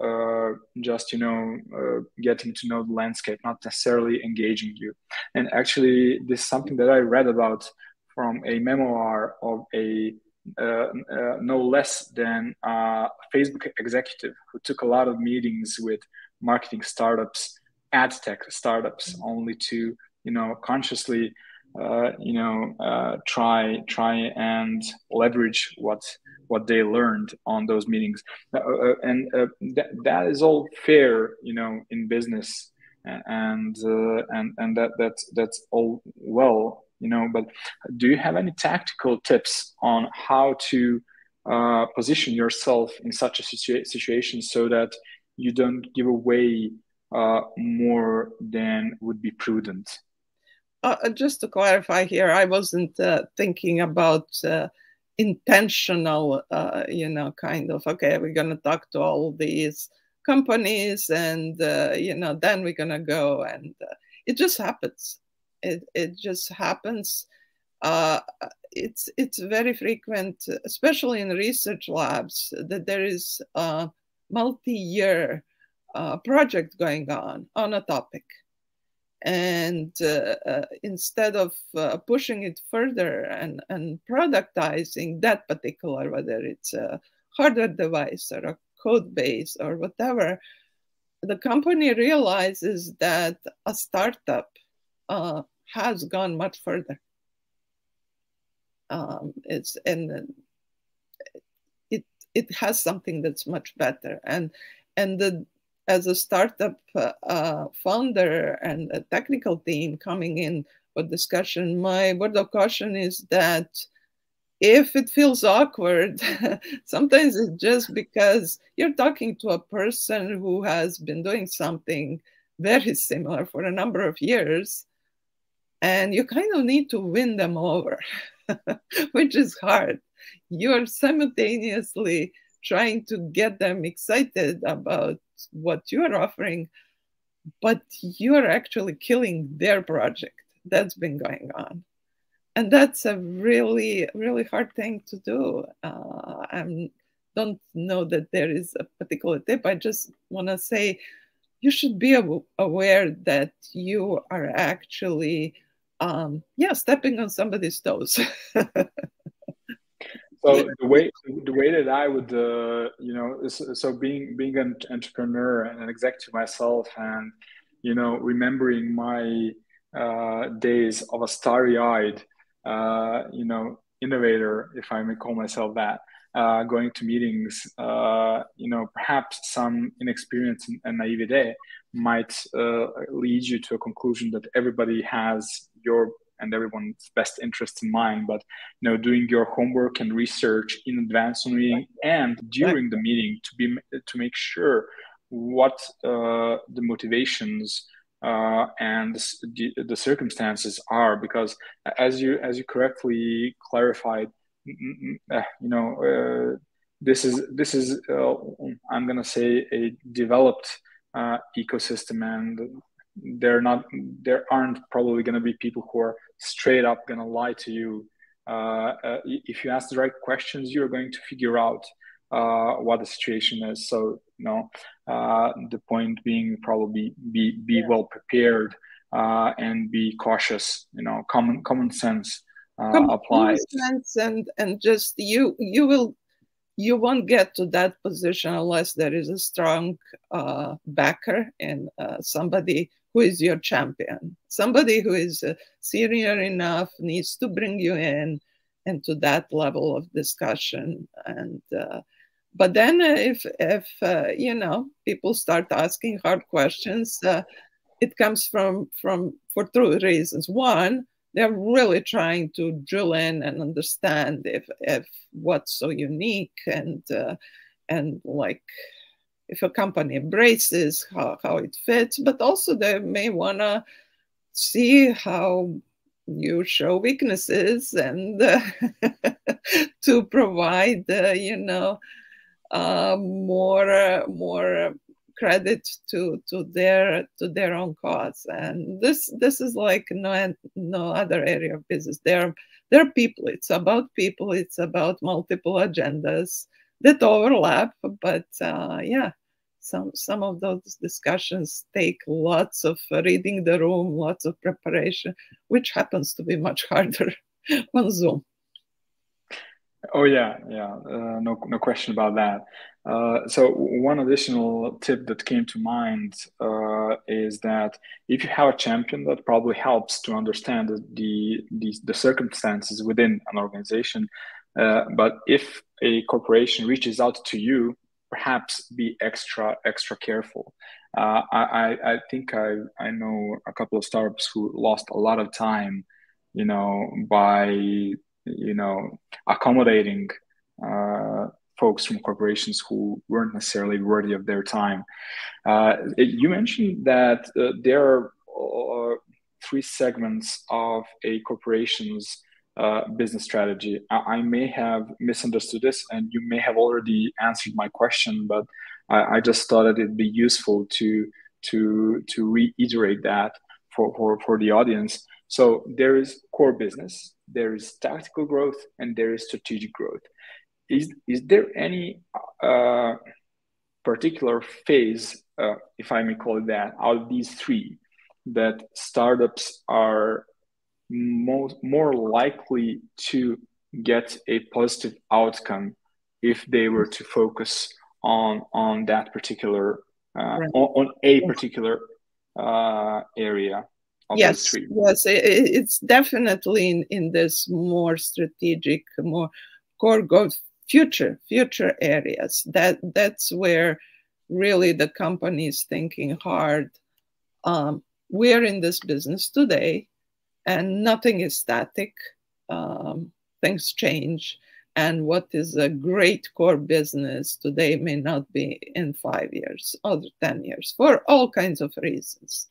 [SPEAKER 1] just, you know, getting to know the landscape, not necessarily engaging you. And actually, this is something that I read about from a memoir of a no less than a Facebook executive who took a lot of meetings with marketing startups, ad tech startups, only to, you know, consciously try and leverage what they learned on those meetings, and that is all fair, you know, in business, and that's all well, you know. But do you have any tactical tips on how to position yourself in such a situation so that you don't give away more than would be prudent?
[SPEAKER 2] Just to clarify here, I wasn't thinking about intentional, you know, kind of, okay, we're going to talk to all these companies and, you know, then we're going to go, and it just happens. It just happens. It's very frequent, especially in research labs, that there is a multi-year project going on a topic. And instead of pushing it further and productizing that particular, whether it's a hardware device or a code base or whatever, the company realizes that a startup has gone much further. It has something that's much better, and as a startup founder and a technical team coming in for discussion, my word of caution is that if it feels awkward, sometimes it's just because you're talking to a person who has been doing something very similar for a number of years, and you kind of need to win them over, which is hard. You're simultaneously trying to get them excited about what you're offering, but you're actually killing their project that's been going on. And that's a really, really hard thing to do. I don't know that there is a particular tip. I just want to say you should be aware that you are actually, stepping on somebody's toes.
[SPEAKER 1] So the way that I would, so being an entrepreneur and an executive myself, and, you know, remembering my days of a starry-eyed, innovator, if I may call myself that, going to meetings, perhaps some inexperience and naivete might lead you to a conclusion that everybody has your and everyone's best interest in mind, but, you know, doing your homework and research in advance of the meeting and during the meeting to make sure what the motivations and the circumstances are, because as you correctly clarified, this is I'm gonna say a developed ecosystem, and there aren't probably gonna be people who are straight up gonna lie to you. If you ask the right questions, you're going to figure out what the situation is. So the point being, probably be well prepared and be cautious. Common sense applies.
[SPEAKER 2] Common sense, and just you won't get to that position unless there is a strong backer and somebody who is your champion, somebody who is senior enough, needs to bring you in into that level of discussion. And but then if people start asking hard questions, it comes for two reasons. One, they're really trying to drill in and understand if what's so unique, and like if a company embraces how it fits, but also they may want to see how you show weaknesses and to provide more credit to their own cause. And this is like no other area of business. They're people. It's about people. It's about multiple agendas that overlap. But some of those discussions take lots of reading the room, lots of preparation, which happens to be much harder on Zoom.
[SPEAKER 1] Oh yeah, no question about that. So one additional tip that came to mind is that if you have a champion, that probably helps to understand the circumstances within an organization. But if a corporation reaches out to you, perhaps be extra careful. I think I know a couple of startups who lost a lot of time, by accommodating folks from corporations who weren't necessarily worthy of their time. You mentioned that there are three segments of a corporation's business strategy. I may have misunderstood this, and you may have already answered my question, but I just thought that it'd be useful to reiterate that for the audience. So there is core business, there is tactical growth, and there is strategic growth. Is there any particular phase, if I may call it that, out of these three, that startups are more likely to get a positive outcome if they were to focus on that particular right. on a particular area?
[SPEAKER 2] Yes, it's definitely in this more strategic, more core growth, future areas. That's where really the company is thinking hard. We're in this business today, and nothing is static. Things change, and what is a great core business today may not be in 5 years or 10 years for all kinds of reasons.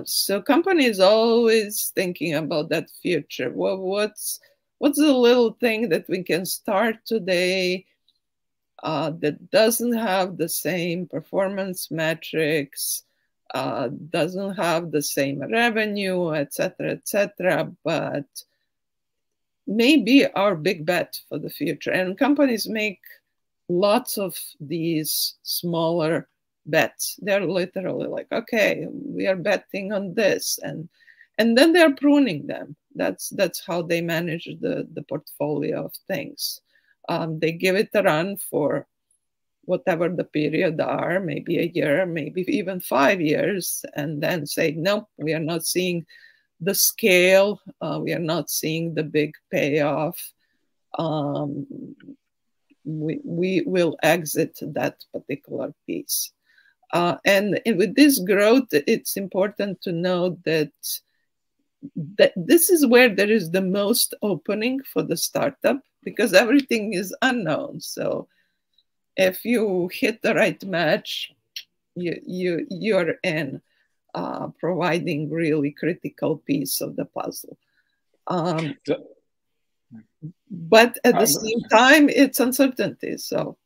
[SPEAKER 2] So companies always thinking about that future. Well, what's the little thing that we can start today that doesn't have the same performance metrics, doesn't have the same revenue, etc., but maybe our big bet for the future. And companies make lots of these smaller bets. They're literally like, okay, we are betting on this, and then they're pruning them. That's how they manage the portfolio of things. They give it a run for whatever the period are, maybe a year, maybe even 5 years, and then say, no, we are not seeing the scale, we are not seeing the big payoff. We will exit that particular piece. And with this growth, it's important to know that this is where there is the most opening for the startup, because everything is unknown. So if you hit the right match, you're in. providing really critical piece of the puzzle. But at the same time, it's uncertainty. So,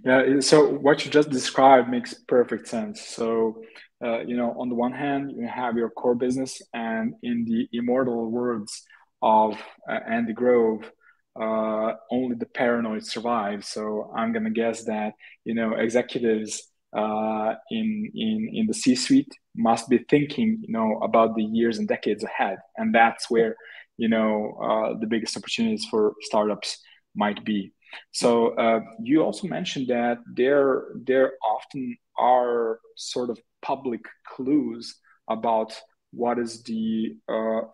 [SPEAKER 1] yeah. So what you just described makes perfect sense. So, on the one hand, you have your core business, and in the immortal words of Andy Grove, only the paranoid survive. So I'm gonna guess that executives in the C-suite must be thinking about the years and decades ahead, and that's where the biggest opportunities for startups might be. So you also mentioned that there often are sort of public clues about what is the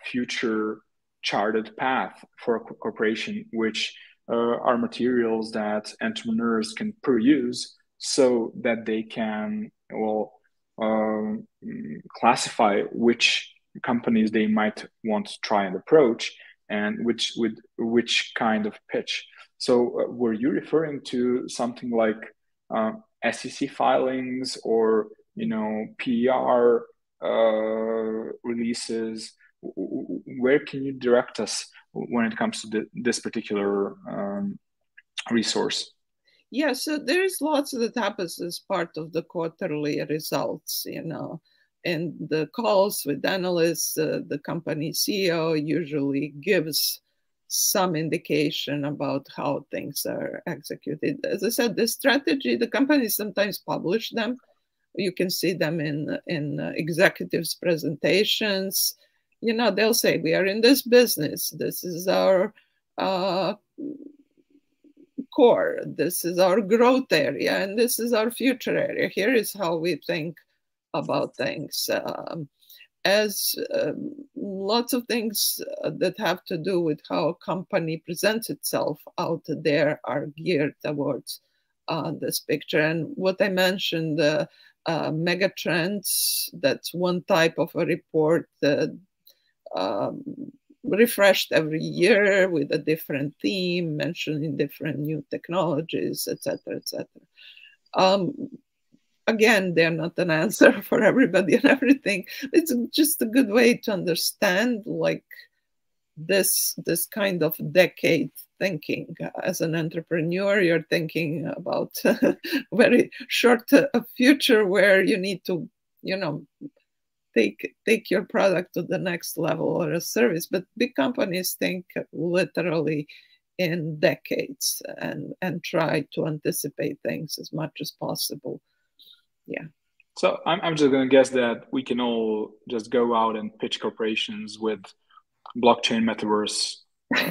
[SPEAKER 1] future charted path for a corporation, which are materials that entrepreneurs can peruse so that they can classify which companies they might want to try and approach, and which kind of pitch. So were you referring to something like SEC filings or PR releases? Where can you direct us when it comes to this particular resource?
[SPEAKER 2] Yeah, so there's lots that happens as part of the quarterly results, and the calls with analysts. The company CEO usually gives some indication about how things are executed. As I said, the strategy, the companies sometimes publish them. You can see them in executives' presentations. They'll say, we are in this business. This is our core. This is our growth area, and this is our future area. Here is how we think about things. Lots of things that have to do with how a company presents itself out there are geared towards this picture. And what I mentioned, mega trends, that's one type of a report that refreshed every year with a different theme, mentioning different new technologies, etc., etc. Again, they're not an answer for everybody and everything. It's just a good way to understand this kind of decade thinking. As an entrepreneur, you're thinking about a very short future where you need to, take your product to the next level or a service. But big companies think literally in decades and try to anticipate things as much as possible. Yeah.
[SPEAKER 1] So I'm just going to guess that we can all just go out and pitch corporations with blockchain metaverse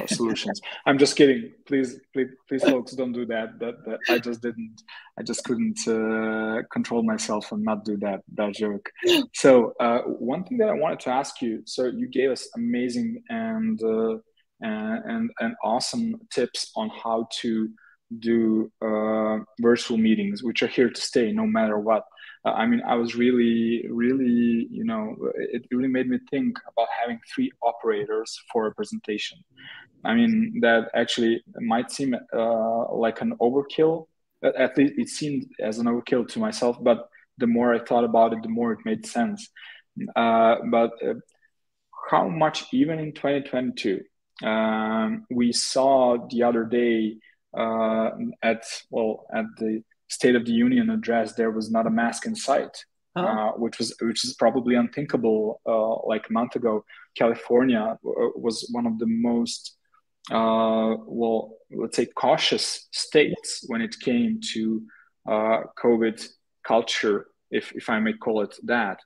[SPEAKER 1] solutions. I'm just kidding. Please, folks, don't do that. That I just couldn't control myself and not do that joke. So one thing that I wanted to ask you. So you gave us amazing and awesome tips on how to do virtual meetings, which are here to stay no matter what. I was really, it really made me think about having 3 operators for a presentation. That actually might seem like an overkill. At least it seemed as an overkill to myself, but the more I thought about it, the more it made sense. But how much, even in 2022, we saw the other day at the State of the Union address, there was not a mask in sight, which is probably unthinkable. Like a month ago, California was one of the most, let's say, cautious states when it came to COVID culture, if I may call it that.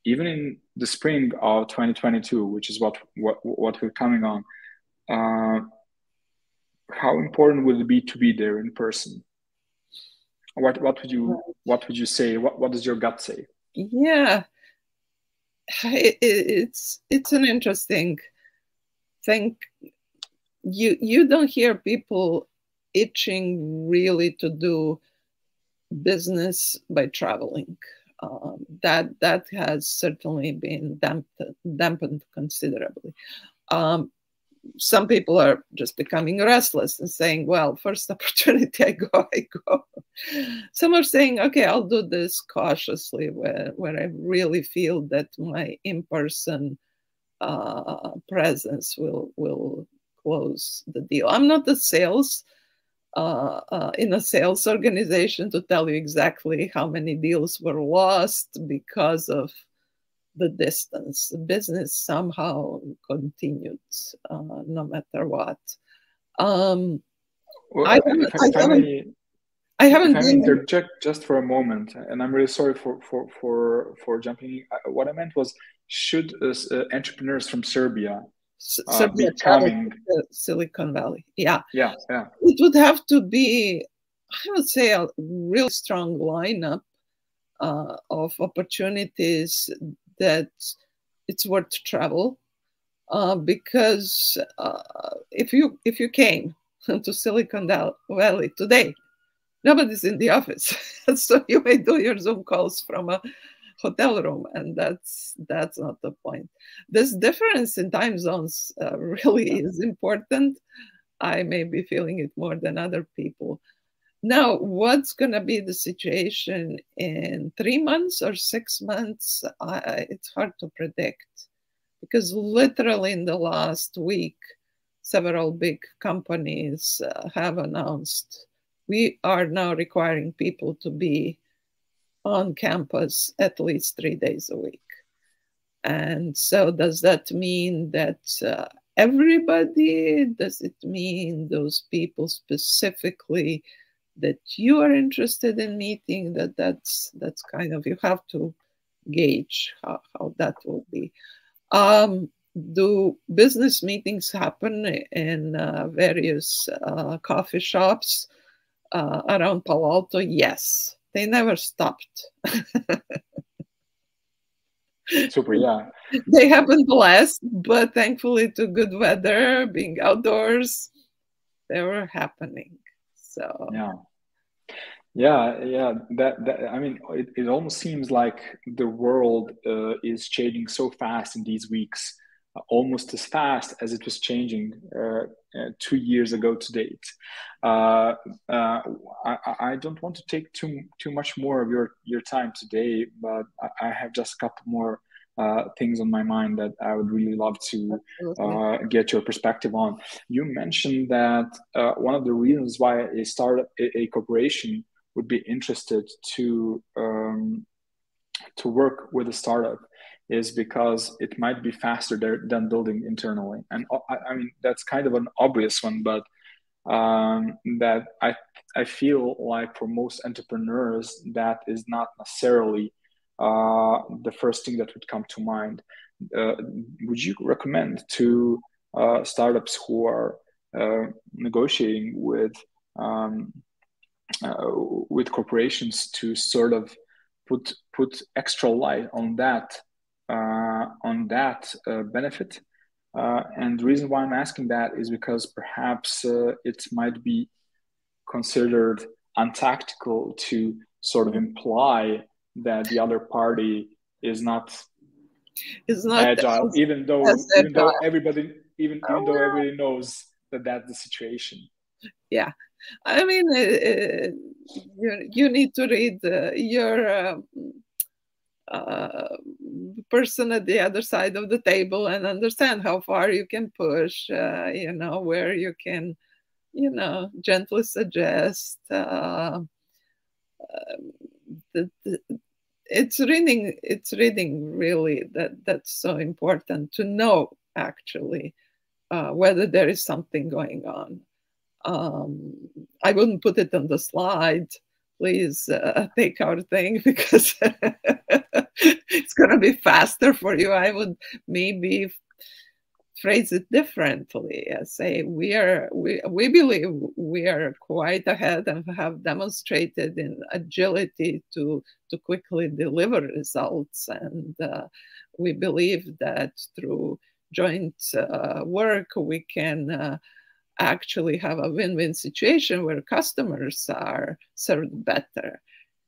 [SPEAKER 1] Even in the spring of 2022, which is what we're coming on, how important would it be to be there in person? What would you say? What does your gut say?
[SPEAKER 2] Yeah, it's an interesting thing. You don't hear people itching really to do business by traveling. That has certainly been dampened considerably. some people are just becoming restless and saying, well, first opportunity I go. Some are saying, okay, I'll do this cautiously where I really feel that my in-person presence will close the deal. I'm not in a sales organization to tell you exactly how many deals were lost because of the distance. The business somehow continued no matter what.
[SPEAKER 1] Well,
[SPEAKER 2] I haven't
[SPEAKER 1] interject just for a moment, and I'm really sorry for jumping in. What I meant was, should entrepreneurs from Serbia be coming
[SPEAKER 2] to Silicon Valley? Yeah.
[SPEAKER 1] It
[SPEAKER 2] would have to be, I would say, a really strong lineup of opportunities that it's worth travel, because if you came to Silicon Valley today, nobody's in the office, so you may do your Zoom calls from a hotel room, and that's not the point. This difference in time zones really is important. I may be feeling it more than other people. Now, what's going to be the situation in 3 months or 6 months? It's hard to predict, because literally in the last week, several big companies have announced we are now requiring people to be on campus at least 3 days a week. And so does that mean that everybody? Does it mean those people specifically that you are interested in meeting? That's kind of, you have to gauge how that will be. Do business meetings happen in various coffee shops around Palo Alto? Yes, they never stopped.
[SPEAKER 1] Super, yeah.
[SPEAKER 2] They happened less, but thankfully to good weather, being outdoors, they were happening. So
[SPEAKER 1] yeah. That I mean, it almost seems like the world is changing so fast in these weeks, almost as fast as it was changing 2 years ago to date. I don't want to take too much more of your time today, but I have just a couple more things on my mind that I would really love to get your perspective on. You mentioned that one of the reasons why a corporation would be interested to work with a startup is because it might be faster than building internally. And I mean, that's kind of an obvious one, but that I feel like for most entrepreneurs, that is not necessarily the first thing that would come to mind. Would you recommend to startups who are negotiating with corporations to sort of put extra light on that benefit? And the reason why I'm asking that is because perhaps it might be considered untactical to sort of imply that the other party is not agile, even though everybody knows that that's the situation.
[SPEAKER 2] Yeah, I mean, you need to read your person at the other side of the table and understand how far you can push, where you can, gently suggest. It's reading really that's so important to know actually whether there is something going on. I wouldn't put it on the slide. Please take our thing, because it's going to be faster for you. I would maybe phrase it differently. Say we believe we are quite ahead and have demonstrated in agility to quickly deliver results, and we believe that through joint work we can actually have a win-win situation where customers are served better.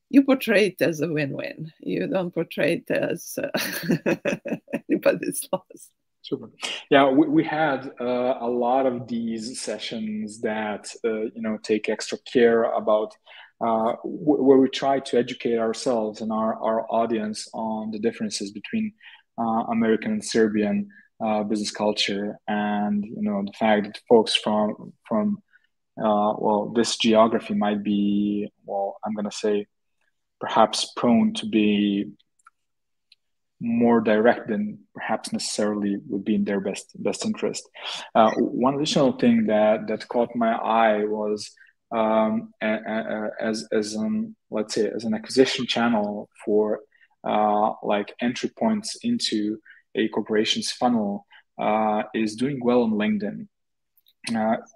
[SPEAKER 2] You portray it as a win-win. You don't portray it as anybody's loss.
[SPEAKER 1] Super. Yeah, we had a lot of these sessions that take extra care about where we try to educate ourselves and our audience on the differences between American and Serbian business culture, and the fact that folks from this geography might be, I'm going to say, perhaps prone to be more direct than perhaps necessarily would be in their best interest. One additional thing that caught my eye was as let's say as an acquisition channel for like entry points into a corporation's funnel is doing well on LinkedIn.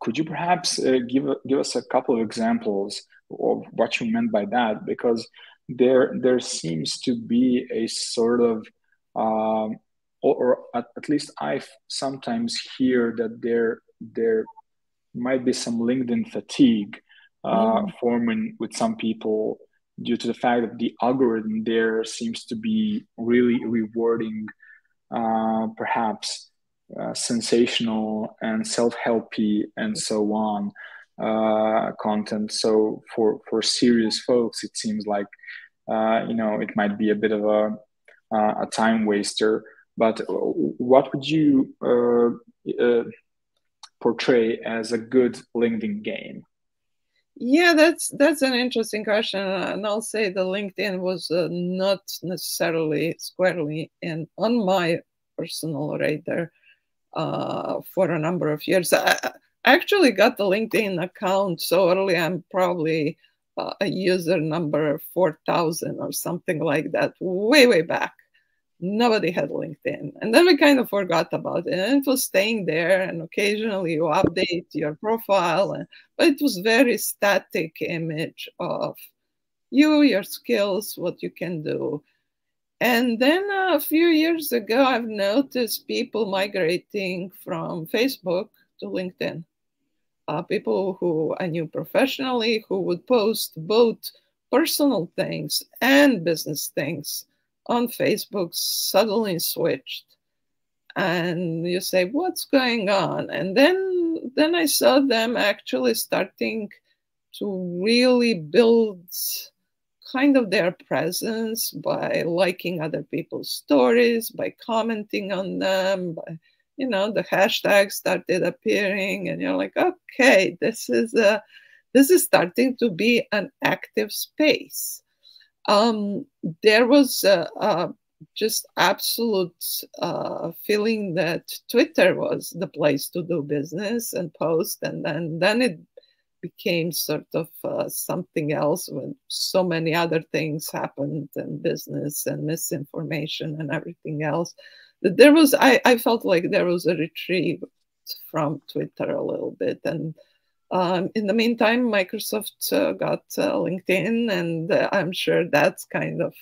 [SPEAKER 1] Could you perhaps give us a couple of examples of what you meant by that? Because there seems to be a sort of or at least I sometimes hear that there might be some LinkedIn fatigue forming with some people due to the fact that the algorithm there seems to be really rewarding perhaps sensational and self-helpy and so on content. So for serious folks, it seems like it might be a bit of a time waster. But what would you portray as a good LinkedIn game?
[SPEAKER 2] Yeah, that's an interesting question, and I'll say the LinkedIn was not necessarily squarely on my personal radar for a number of years. I actually got the LinkedIn account so early. I'm probably a user number 4,000 or something like that, way back. Nobody had LinkedIn. And then we kind of forgot about it. And it was staying there. And occasionally you update your profile. But it was very static image of you, your skills, what you can do. And then a few years ago, I've noticed people migrating from Facebook to LinkedIn. People who I knew professionally who would post both personal things and business things on Facebook suddenly switched. And you say, what's going on? And then I saw them actually starting to really build kind of their presence by liking other people's stories, by commenting on them, by, the hashtags started appearing, and you're like, okay, this is starting to be an active space. There was just absolute feeling that Twitter was the place to do business and post, and then it became sort of something else when so many other things happened in business and misinformation and everything else. I felt like there was a retreat from Twitter a little bit, and in the meantime, Microsoft got LinkedIn, and I'm sure that's kind of,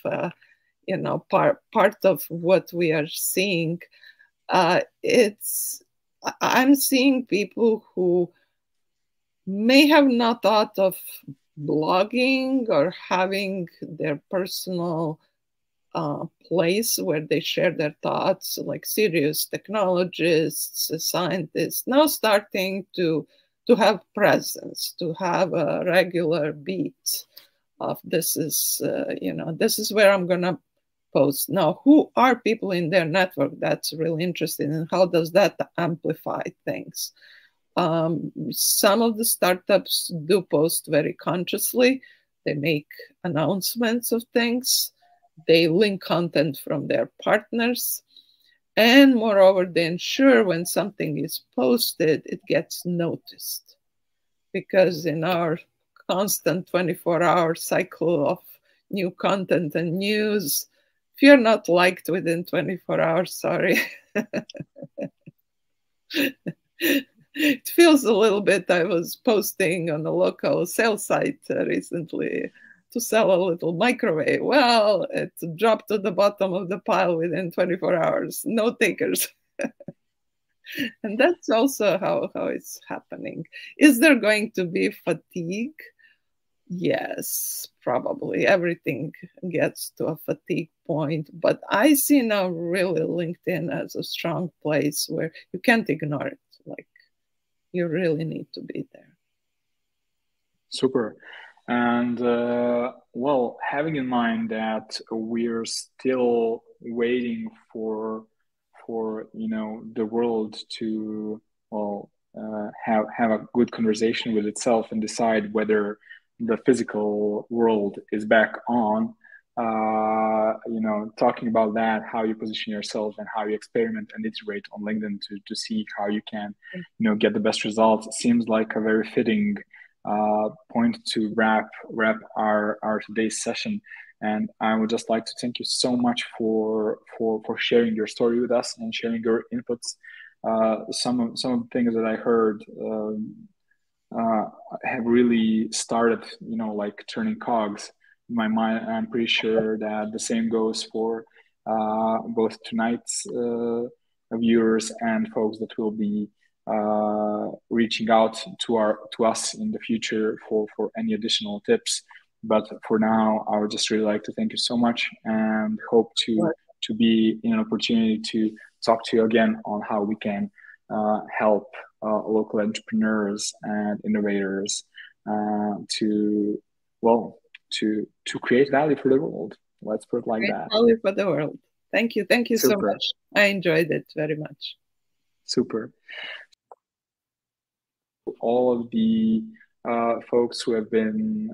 [SPEAKER 2] part of what we are seeing. I'm seeing people who may have not thought of blogging or having their personal place where they share their thoughts, like serious technologists, scientists, now starting to have presence, to have a regular beat of this is where I'm going to post. Now, who are people in their network? That's really interesting. And how does that amplify things? Some of the startups do post very consciously. They make announcements of things. They link content from their partners. And moreover, they ensure when something is posted, it gets noticed. Because in our constant 24-hour cycle of new content and news, if you're not liked within 24 hours, sorry. It feels a little bit, I was posting on a local sales site recently to sell a little microwave. Well, it dropped to the bottom of the pile within 24 hours, no takers. And that's also how it's happening. Is there going to be fatigue? Yes, probably everything gets to a fatigue point, but I see now really LinkedIn as a strong place where you can't ignore it. Like, you really need to be there.
[SPEAKER 1] Super. And well, having in mind that we're still waiting for the world to have a good conversation with itself and decide whether the physical world is back on. Talking about that, how you position yourself and how you experiment and iterate on LinkedIn to see how you can get the best results, it seems like a very fitting point to wrap our today's session. And I would just like to thank you so much for sharing your story with us and sharing your inputs. Some of the things that I heard have really started, like turning cogs in my mind. I'm pretty sure that the same goes for both tonight's viewers and folks that will be reaching out to us in the future for any additional tips. But for now, I would just really like to thank you so much and hope to be in an opportunity to talk to you again on how we can help local entrepreneurs and innovators to create value for the world. Let's put it like that.
[SPEAKER 2] Value for the world. Thank you so much. I enjoyed it very much.
[SPEAKER 1] Super. All of the folks who have been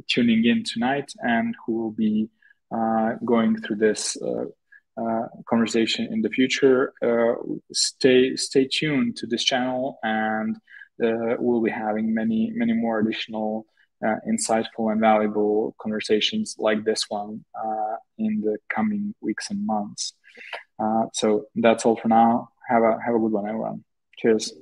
[SPEAKER 1] tuning in tonight and who will be going through this conversation in the future, stay tuned to this channel, and we'll be having many more additional insightful and valuable conversations like this one in the coming weeks and months. So that's all for now. Have a good one, everyone. Cheers.